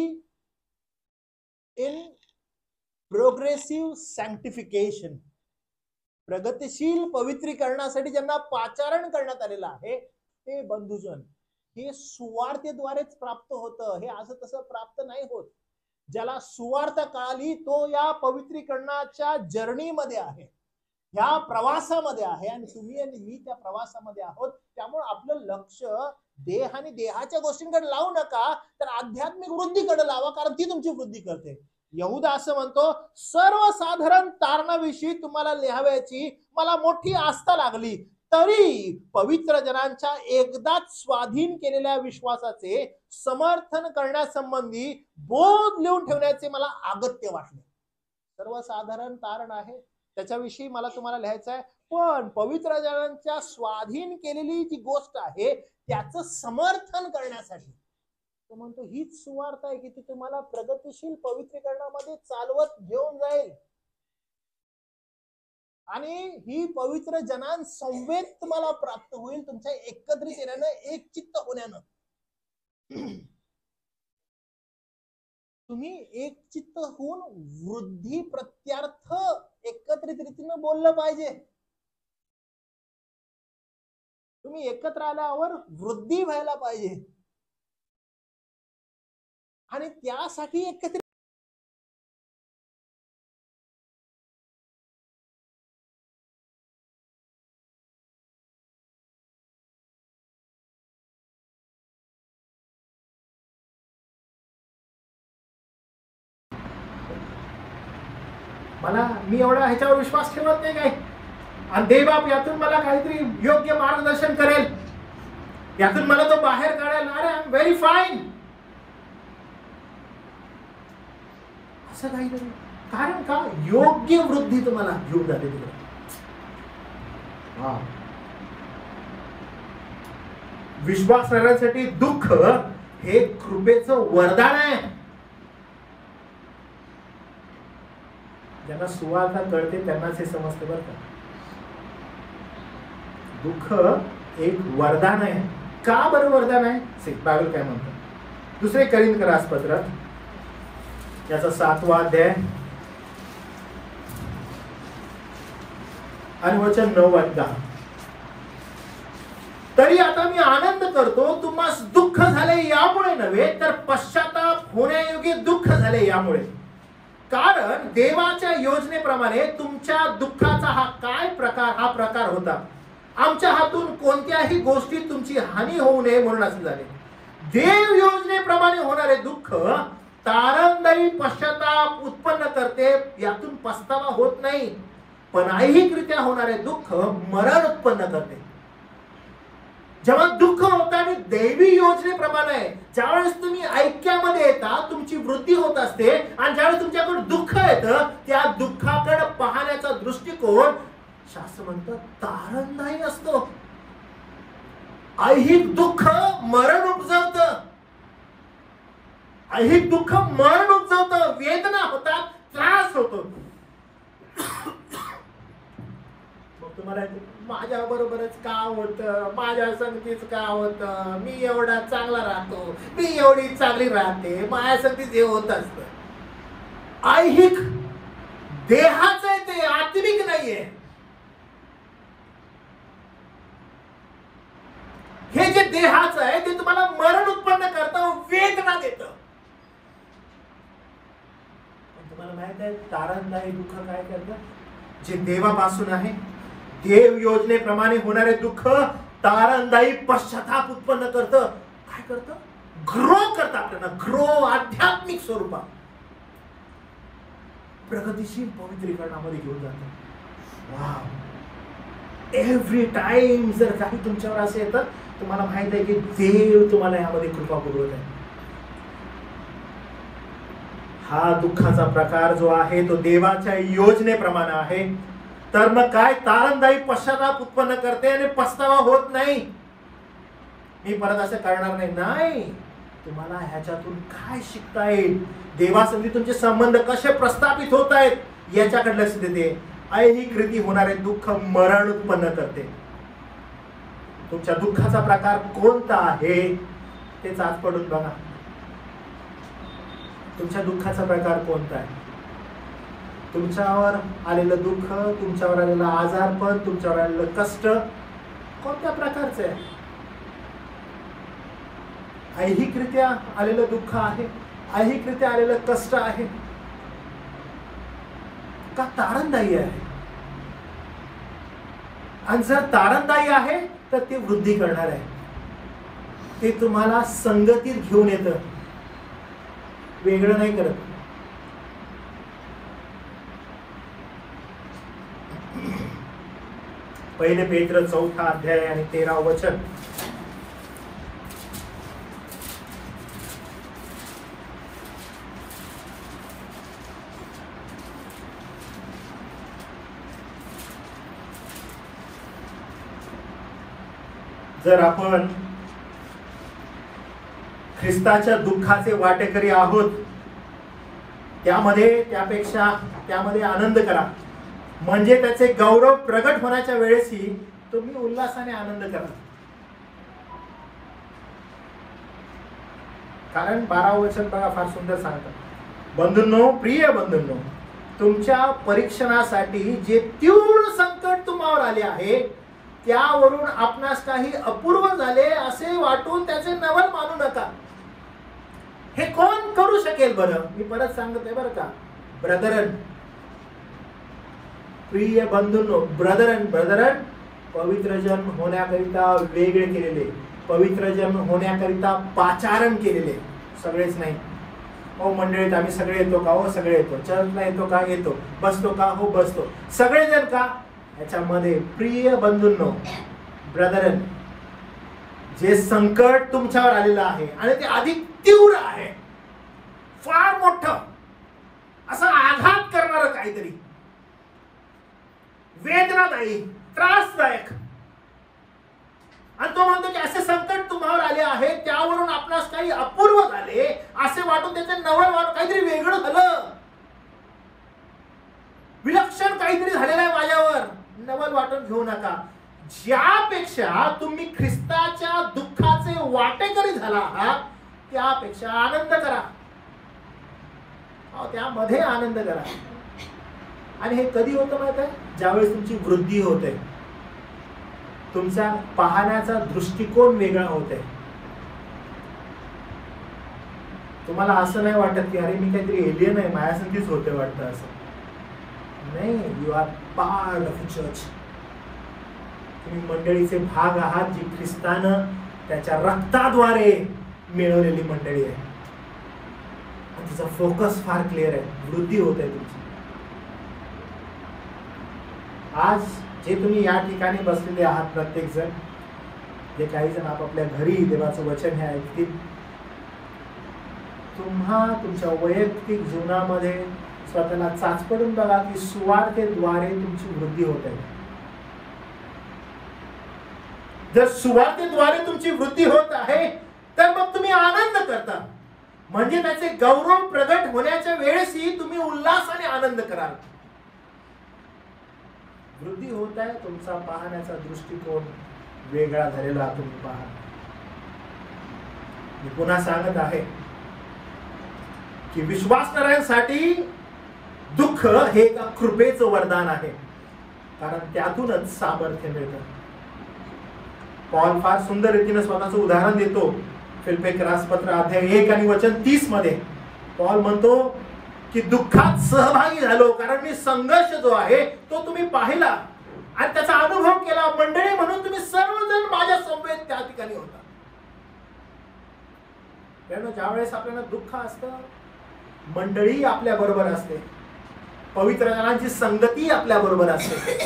in progressive sanctification. प्रगतिशील पवित्रीकरणासाठी ज्यांना पाचारण करण्यात आलेलं आहे ते बंधुजन. हे सुवार्तेद्वारेच प्राप्त होतं, हे असं तसं प्राप्त नाही होत. ज्याला सुवार्ता कळाली तो या पवित्रीकरणाच्या जर्नीमध्ये आहे, ह्या प्रवासामध्ये आहे, आणि तुम्ही आणि मी त्या प्रवासामध्ये आहोत. त्यामुळे आपलं लक्ष देह आणि देहाच्या गोष्टींकडे लावू नका, तर आध्यात्मिक वृद्धीकडे लावा, कारण ती तुमची वृद्धी करते. यहुदा असं म्हणतो, सर्वसाधारण तारणाविषयी तुम्हाला लिहाव्याची मला मोठी आस्था लागली, तरी पवित्र जनांच्या एकदाच स्वाधीन केलेल्या विश्वासाचे समर्थन करण्यासंबंधी बोध लिहून ठेवण्याचे मला अगत्य वाटले. सर्वसाधारण तारण आहे, त्याच्याविषयी मला तुम्हाला लिहायचं आहे, पण पवित्र जनांच्या स्वाधीन केलेली जी गोष्ट आहे त्याचं समर्थन करण्यासाठी तो म्हणतो हीच सुवार्ता आहे की ती तुम्हाला प्रगतिशील पवित्रीकरणामध्ये चालवत घेऊन जाईल. आणि ही पवित्र जनान संवेद तुम्हाला प्राप्त होईल, तुमच्या एकत्रित येण्यानं, एक चित्त होण्यानं. तुम्ही एक चित्त होऊन वृद्धी प्रत्यार्थ एकत्रित रीतीनं बोललं पाहिजे. तुम्ही एकत्र आल्यावर वृद्धी व्हायला पाहिजे. आणि त्यासाठी एकत्रित मी एवढा ह्याच्यावर विश्वास ठेवत नाही काय, आणि देवबाप यातून मला काहीतरी योग्य मार्गदर्शन करेल, यातून मला तो बाहेर काढेल, अरे आय एम व्हेरी फाईन, असं काहीतरी. कारण का योग्य वृद्धी तुम्हाला घेऊन जाते तिकडे. विश्वास करण्यासाठी दुःख हे कृपेचं वरदान आहे. ज्यांना सुवार्ता कळते त्यांनाच हे समजते बरं का. दुःख एक वरदान आहे. का बरं वरदान आहे? बायबल काय म्हणतं? 2 कोरिंथियस पत्र याचा 7वा अध्याय आणि वचन 9 आणि 10. तरी आता मी आनंद करतो, तुम्हास दुःख झाले यामुळे नव्हे, तर पश्चाताप होण्यायोग्य दुःख झाले यामुळे. कारण देवाच्या योजनेप्रमाणे तुमच्या दुःखाचा हा प्रकार होता. आमच्या हातून कोणत्याही गोष्टी तुमची हानी होऊ नये म्हणून असे झाले. देव योजनेप्रमाणे होणारे दुःख तारणदायी पश्चाताप उत्पन्न करते, यातून पस्तावा होत नाही. पण ऐहिकरित्या होणारे दुःख मरण उत्पन्न करते. जेव्हा दुःख होतं आणि दैवी योजनेप्रमाणे, ज्यावेळेस तुम्ही ऐक्यामध्ये येता तुमची वृद्धी होत असते, आणि ज्यावेळेस तुमच्याकडे दुःख येतं त्या दुःखाकडे पाहण्याचा दृष्टिकोन शास्त्र म्हणतं तारणदायी असतो. ऐहिक दुःख मरण उपजवतं, ऐहिक दुःख मरण उपजवतं, वेदना होतात, त्रास होतो. मग तुम्हाला माझ्या बरोबरच का होतं, माझ्या संगतीच का होतं, मी एवढा चांगला राहतो, मी एवढी चांगली राहते, माझ्या संगतीच हे होत असतं. ऐहिक देहाचं आहे ते, आत्मिक नाहीये. हे जे देहाचं आहे ते तुम्हाला मरण उत्पन्न करतं, वेदना देतं. तुम्हाला माहित आहे तारणदायी दुःख काय करतं? जे देवापासून आहे, देव योजनेप्रमाणे होणारे दुःख तारणदायी पश्चाताप उत्पन्न करतं. काय करतं? ग्रो करतं आपल्याला, ग्रो आध्यात्मिक स्वरूपात, प्रगतीशील पवित्रीकरणामध्ये घेऊन जातं. वाव, एव्हरी टाइम जर काही तुमच्यावर असे येतं, तुम्हाला माहित आहे की देव तुम्हाला यामध्ये कृपा पुरवत आहे. हा दुःखाचा प्रकार जो आहे तो देवाच्या योजनेप्रमाणे आहे. तर मग काय? तारणदायी पश्चाताप उत्पन्न करते आणि पस्तावा होत नाही. मी परत असं करणार नाही. तुम्हाला ह्याच्यातून काय शिकता येईल, देवासंगी तुमचे संबंध कसे प्रस्थापित होत आहेत याच्याकडे लक्ष देते. ऐहिक रीती होणारे दुःख मरण उत्पन्न करते. तुमच्या दुःखाचा प्रकार कोणता आहे तेच आज पडून बघा. तुमच्या दुःखाचा प्रकार कोणता आहे? तुमच्यावर आलेलं दुःख, तुमच्यावर आलेला आजारपण, तुमच्यावर आलेलं कष्ट कोणत्या प्रकारचं आहे? ऐहिकरित्या आलेलं दुःख आहे, ऐहिकरित्या आलेलं कष्ट आहे, का तारणदायी आहे? आणि जर तारणदायी आहे तर ते वृद्धी करणार आहे. ते तुम्हाला संगतीत घेऊन येतं, वेगळं नाही करत. पहिले पेत्र 4 अध्याय आणि 13 वचन. जर आपण ख्रिस्ताच्या दुःखाचे वाटेकरी आहोत, त्यामध्ये आनंद करा. म्हणजे त्याचे गौरव प्रगट होण्याच्या वेळेसही तुम्ही उल्हासाने आनंद करा. कारण 12 वचन बघा, फार सुंदर सांगतात. बंधूंनो, प्रिय बंधूंनो, तुमच्या परीक्षणासाठी जे तीव्र संकट तुम्हावर आले आहे त्यावरून आपणास काही अपूर्व झाले असे वाटून त्याचे नवल मानू नका. हे कोण करू शकेल बरं? मी परत सांगत आहे बरं का, ब्रदरन, प्रिय बंधूंनो, ब्रदरन पवित्र जन होण्याकरिता वेगळे केलेले, पवित्र जन होण्याकरिता पाचारण केलेले, सगळेच नाही. हो मंडळीत आम्ही सगळे येतो का? हो सगळे येतो. चर्चला येतो का? येतो. बसतो का? हो बसतो. सगळेजण का? याच्यामध्ये प्रिय बंधूंनो, ब्रदरन, जे संकट तुमच्यावर आलेलं आहे आणि ते अधिक तीव्र आहे, फार मोठं असं आघात करणारं काहीतरी, वेदनादायी, त्रासदायक, आणि तो म्हणतो की असे संकट तुम्हावर आले आहे, त्यावरून आपणास काही अपूर्व झाले असे वाटून त्याचे नवल वाटून काहीतरी वेगळं झालं, विलक्षण काहीतरी झालेलं आहे माझ्यावर, नवल वाटून घेऊ नका. ज्यापेक्षा तुम्ही ख्रिस्ताच्या दुःखाचे वाटेकरी झाला आहात त्यापेक्षा आनंद करा, त्यामध्ये आनंद करा. आणि हे कधी होतं माहित आहे? ज्यावेळेस तुमची वृद्धी होते, तुमचा पाहण्याचा दृष्टिकोन वेगळा होते. तुम्हाला असं नाही वाटत की अरे मी काहीतरी एलियन आहे, माझ्यासारखीच होते वाटतं, असं नाही. You are part of church. तुम्ही मंडळीचे भाग आहात, जी ख्रिस्तानं त्याच्या रक्ताद्वारे मिळवलेली मंडळी आहे. आणि तिचा फोकस फार क्लिअर आहे, वृद्धी होत आहे तुमची. आज जे तुम्ही या ठिकाणी बसलेले आहात, प्रत्येक जण, जे काही जण आपापल्या घरी देवाचं वचन हे ऐकतील, तुमच्या वैयक्तिक जीवनामध्ये स्वतःला चाचपडून बघा की सुवार्तेद्वारे तुमची वृद्धी होत आहे. जर सुवार्तेद्वारे तुमची वृद्धी होत आहे तर मग तुम्ही आनंद करता, म्हणजे त्याचे गौरव प्रगट होण्याच्या वेळेसही तुम्ही उल्हासाने आनंद कराल. वृद्धी होत आहे, तुमचा पाहण्याचा दृष्टिकोन वेगळा झालेला तुम्ही पहा. मी पुन्हा सांगत आहे की विश्वासणाऱ्यांसाठी दुःख हे एक कृपेचं वरदान आहे, कारण त्यातूनच सामर्थ्य मिळतं. पॉल फार सुंदर रीतीने स्वतःचं उदाहरण देतो. फिलिप्पियरास पत्र अध्याय 1 आणि वचन 30 मध्ये पॉल म्हणतो की दुःखात सहभागी झालो, कारण मी संघर्ष जो आहे तो तुम्ही पाहिला आणि त्याचा अनुभव केला. मंडळी म्हणून तुम्ही सर्वजण माझ्या समवेत त्या ठिकाणी होता. ज्यावेळेस आपल्याला दुःख असतं, मंडळी आपल्या बरोबर असते, पवित्र जनांची संगती आपल्या बरोबर असते.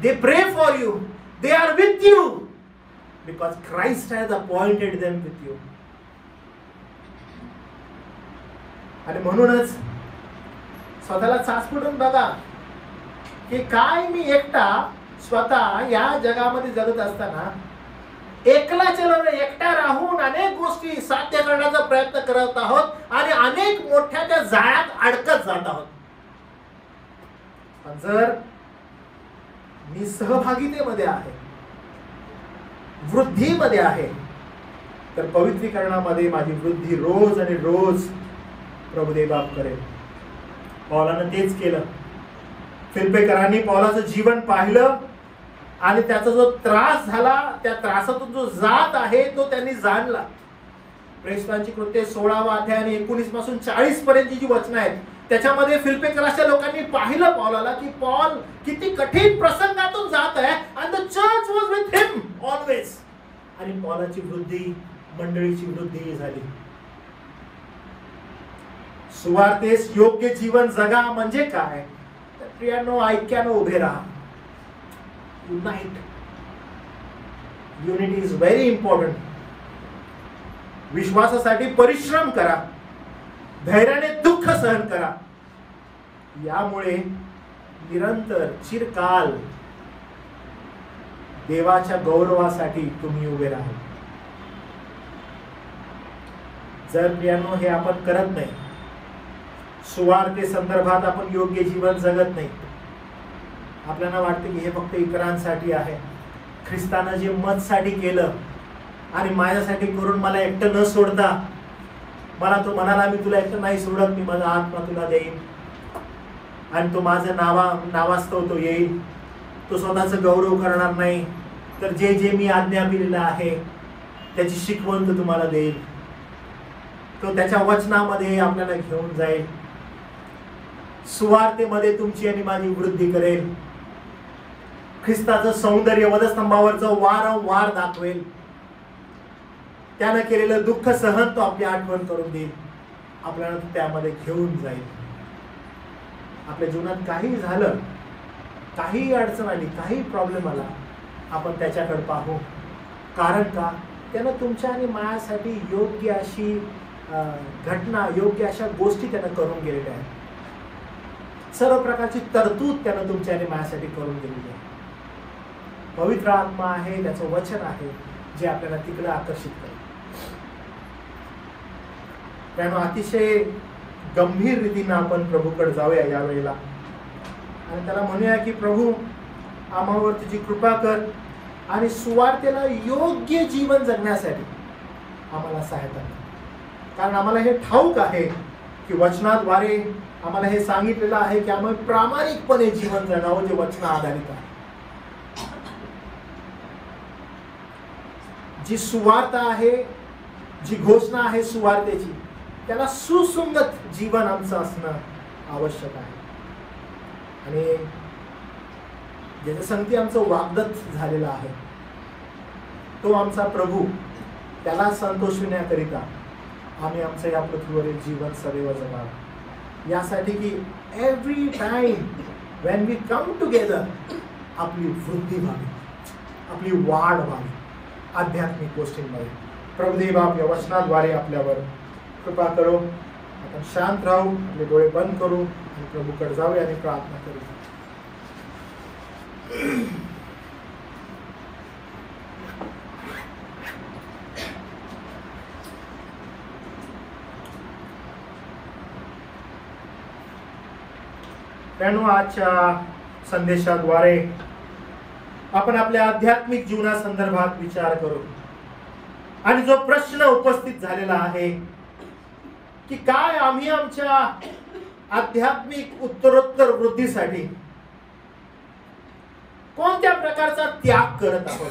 दे प्रे for you, they are with you, because Christ has appointed them with you. आणि म्हणूनच स्वतःला चाचपडून बघा की काय मी एकटा स्वतः या जगामध्ये जगत असताना एकला चलवणे, एकटा राहून अनेक गोष्टी साध्य करण्याचा प्रयत्न करत आहोत आणि अनेक मोठ्या त्या जाळ्यात अडकत जात आहोत. पण जर मी सहभागितेमध्ये आहे, वृद्धीमध्ये आहे, तर पवित्रीकरणामध्ये माझी वृद्धी रोज आणि रोज प्रभुदेव बाप करेल. पौलानं तेच केलं. फिलिप्पियरांनी पौलाचं जीवन पाहिलं आणि त्याचा जो त्रास झाला, त्या त्रासातून जो जात आहे तो त्यांनी जाणला. प्रेषितांची कृत्ये 16 अध्याय आणि 19 पासून 40 पर्यंतची जी वचनं आहेत त्याच्यामध्ये फिलिप्पियराच्या लोकांनी पाहिलं पौलाला की पॉल किती कठीण प्रसंगातून जात आहे and the church was with him always. आणि पौलाची वृद्धी, मंडळीची वृद्धी झाली. सुवार्तेस योग्य जीवन जगा म्हणजे काय? तर प्रियांनो, ऐक्यानं उभे राहा. Unite. Unity is very important. विश्वासासाठी परिश्रम करा, धैर्याने दुःख सहन करा. यामुळे निरंतर चिरकाल देवाच्या गौरवासाठी तुम्ही उभे राहा. जर प्रियांनो हे आपण करत नाही, सुवार्ते संदर्भात आपण योग्य जीवन जगत नाही, आपल्याला वाटतं की हे फक्त इतरांसाठी आहे, ख्रिस्तानं जे मतसाठी केलं आणि माझ्यासाठी करून मला एकटं न सोडता, मला तो म्हणाला मी तुला एकटं नाही सोडत, मी माझा आत्मा तुला देईन आणि तो माझं नावास्तव तो येईल, तो स्वतःचं गौरव करणार नाही, तर जे जे मी आज्ञा दिलेलं आहे त्याची शिकवण तो तुम्हाला देईल. तो त्याच्या वचनामध्ये आपल्याला घेऊन जाईल, सुवार्तेमध्ये तुमची आणि माझी वृद्धी करेल, ख्रिस्ताचं सौंदर्य वधस्तंभावरचं वारंवार दाखवेल, त्यानं केलेलं दुःख सहन तो आपली आठवण करून देईल, आपल्याला त्यामध्ये घेऊन जाईल. आपल्या जीवनात काही झालं, काही अडचण आली, काही प्रॉब्लेम आला, आपण त्याच्याकडे पाहू. कारण का? त्यानं तुमच्या आणि माझ्यासाठी योग्य अशी घटना, योग्य अशा गोष्टी त्यानं करून गेलेल्या आहेत. सर्व प्रकारची तरतूद त्यानं तुमच्या आणि माझ्यासाठी करून गेलेली आहे. पवित्र आत्मा आहे, त्याचं वचन आहे, जे आपल्याला तिकडे आकर्षित करेल. त्यामुळे अतिशय गंभीर रीतीने आपण प्रभूकडे जाऊया या वेळेला आणि त्याला म्हणूया की प्रभू, आम्हावर तुझी कृपा कर आणि सुवार्तेला योग्य जीवन जगण्यासाठी आम्हाला सहायता कर. कारण आम्हाला हे ठाऊक आहे की वचनाद्वारे आम्हाला हे सांगितलेलं आहे की आम्ही प्रामाणिकपणे जीवन जगावं, जे वचना आधारित आहे. जी सुवार्ता आहे, जी घोषणा आहे सुवार्तेची, त्याला सुसंगत जीवन आमचं असणं आवश्यक आहे. आणि ज्याच्या संगती आमचं वाग्दत्त झालेलं आहे, तो आमचा प्रभू, त्याला संतोषविण्याकरिता आम्ही आमचं या पृथ्वीवरील जीवन सदैव जगावं. यासाठी की every time when we come together आपली वृद्धी व्हावी, आपली वाढ व्हावी आध्यात्मिक गोष्टींमध्ये. प्रभुदेव आप या वचनाद्वारे आपल्यावर कृपा करो. आपण शांत राहू, आपले डोळे बंद करू आणि प्रभूकडे जाऊया आणि प्रार्थना करू. त्यानु आजच्या संदेशाद्वारे आपण आपल्या आध्यात्मिक जीवनासंदर्भात विचार करू आणि जो प्रश्न उपस्थित झालेला आहे की काय आम्ही आमच्या आध्यात्मिक उत्तरोत्तर वृद्धीसाठी कोणत्या प्रकारचा त्याग करत आहोत,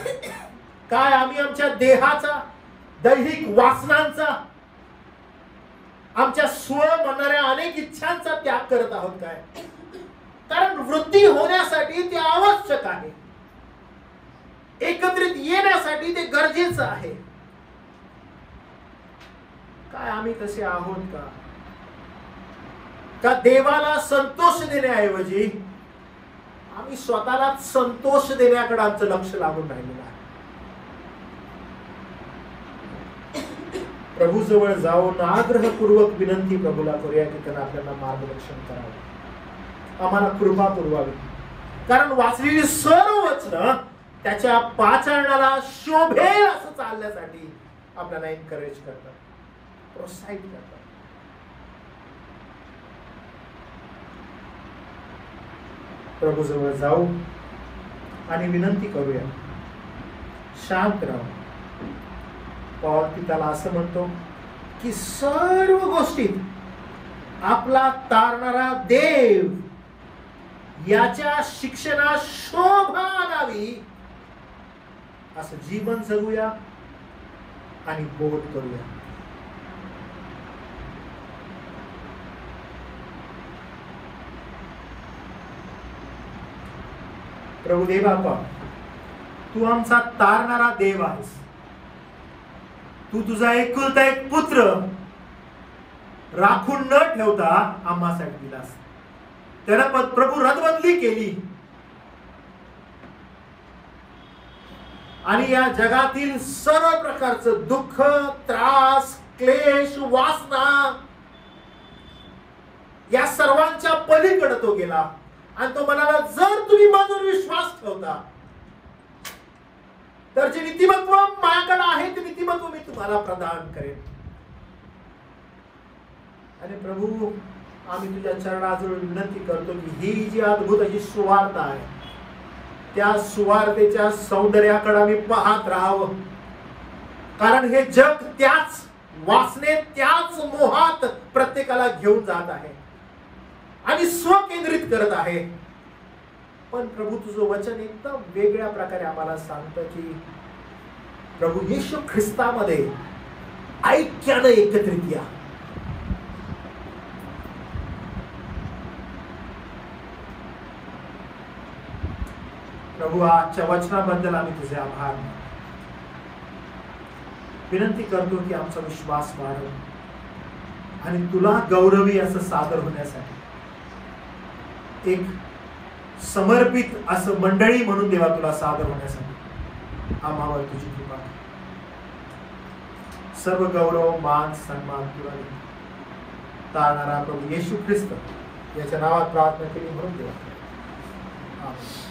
काय आम्ही आमच्या देहाचा, दैहिक वासनांचा, आमच्या स्व म्हणणाऱ्या अनेक इच्छांचा त्याग करत आहोत काय? कारण वृद्धी होण्यासाठी ते आवश्यक आहे, एकत्रित येण्यासाठी ते गरजेचं आहे. काय आम्ही तसे आहोत का? का देवाला संतोष देण्याऐवजी आम्ही स्वतःला संतोष देण्याकडे आमचं लक्ष लागून राहिलेलं आहे. प्रभू जवळ जाऊन आग्रहपूर्वक विनंती प्रभूला करूया की त्यांना आपल्याला मार्गदर्शन करावं, आम्हाला कृपा पुरवावी. कारण वाचलेली सर्व वचनं त्याच्या पाचारणाला शोभेल असं चालण्यासाठी आपल्याला एनकरेज करतात, प्रोत्साहित करतात. प्रभू जवळ जाऊ आणि विनंती करूया, शांत राहू. पौल पिताला असं म्हणतो की सर्व गोष्टीत आपला तारणारा देव याच्या शिक्षणात शोभा आणावी असं जीवन जगूया आणि बोध करूया. प्रभू देव बापा, तू आमचा तारणारा देव आहेस. तू तुझा एकुलता एक पुत्र राखून न ठेवता आम्हासाठी दिलास. त्याला प्रभू रदबदली केली आणि या जगातील सर्व प्रकारचं दुःख, त्रास, क्लेश, वासना या सर्वांच्या पलीकडे तो गेला आणि तो म्हणाला, जर तुम्ही माझ्यावर विश्वास ठेवता तर जे नीतिमत्व माझ्याकडे आहे ते नीतिमत्व मी तुम्हाला प्रदान करेन. आणि प्रभू, आम्ही तुझ्या चरणाजवळ विनंती करतो की ही जी अद्भुत अशी सुवार्ता आहे, त्या सुवार्तेच्या सौंदर्याकडे आम्ही पाहत राहावं. कारण हे जग त्याच वासने, त्याच मोहात प्रत्येकाला घेऊन जात आहे आणि स्वकेंद्रित करत आहे. पण प्रभू, तुझं वचन एकदम वेगळ्या प्रकारे आम्हाला सांगतं की प्रभू येशू ख्रिस्तामध्ये ऐक्यानं एकत्रित या. प्रभू आजच्या वचनाबद्दल आम्ही तुझे आभार मानतो. विनंती करतो की आमचा विश्वास वाढव आणि तुला गौरवी असं सादर होण्यासाठी एक समर्पित असं मंडळी म्हणून देवा तुला सादर होण्यासाठी आम्हावर तुझी कृपा कर. सर्व गौरव मान सन्मान तुला तारणारा प्रभू येशू ख्रिस्त याच्या नावात प्रार्थना केली म्हणून देवा. आमेन.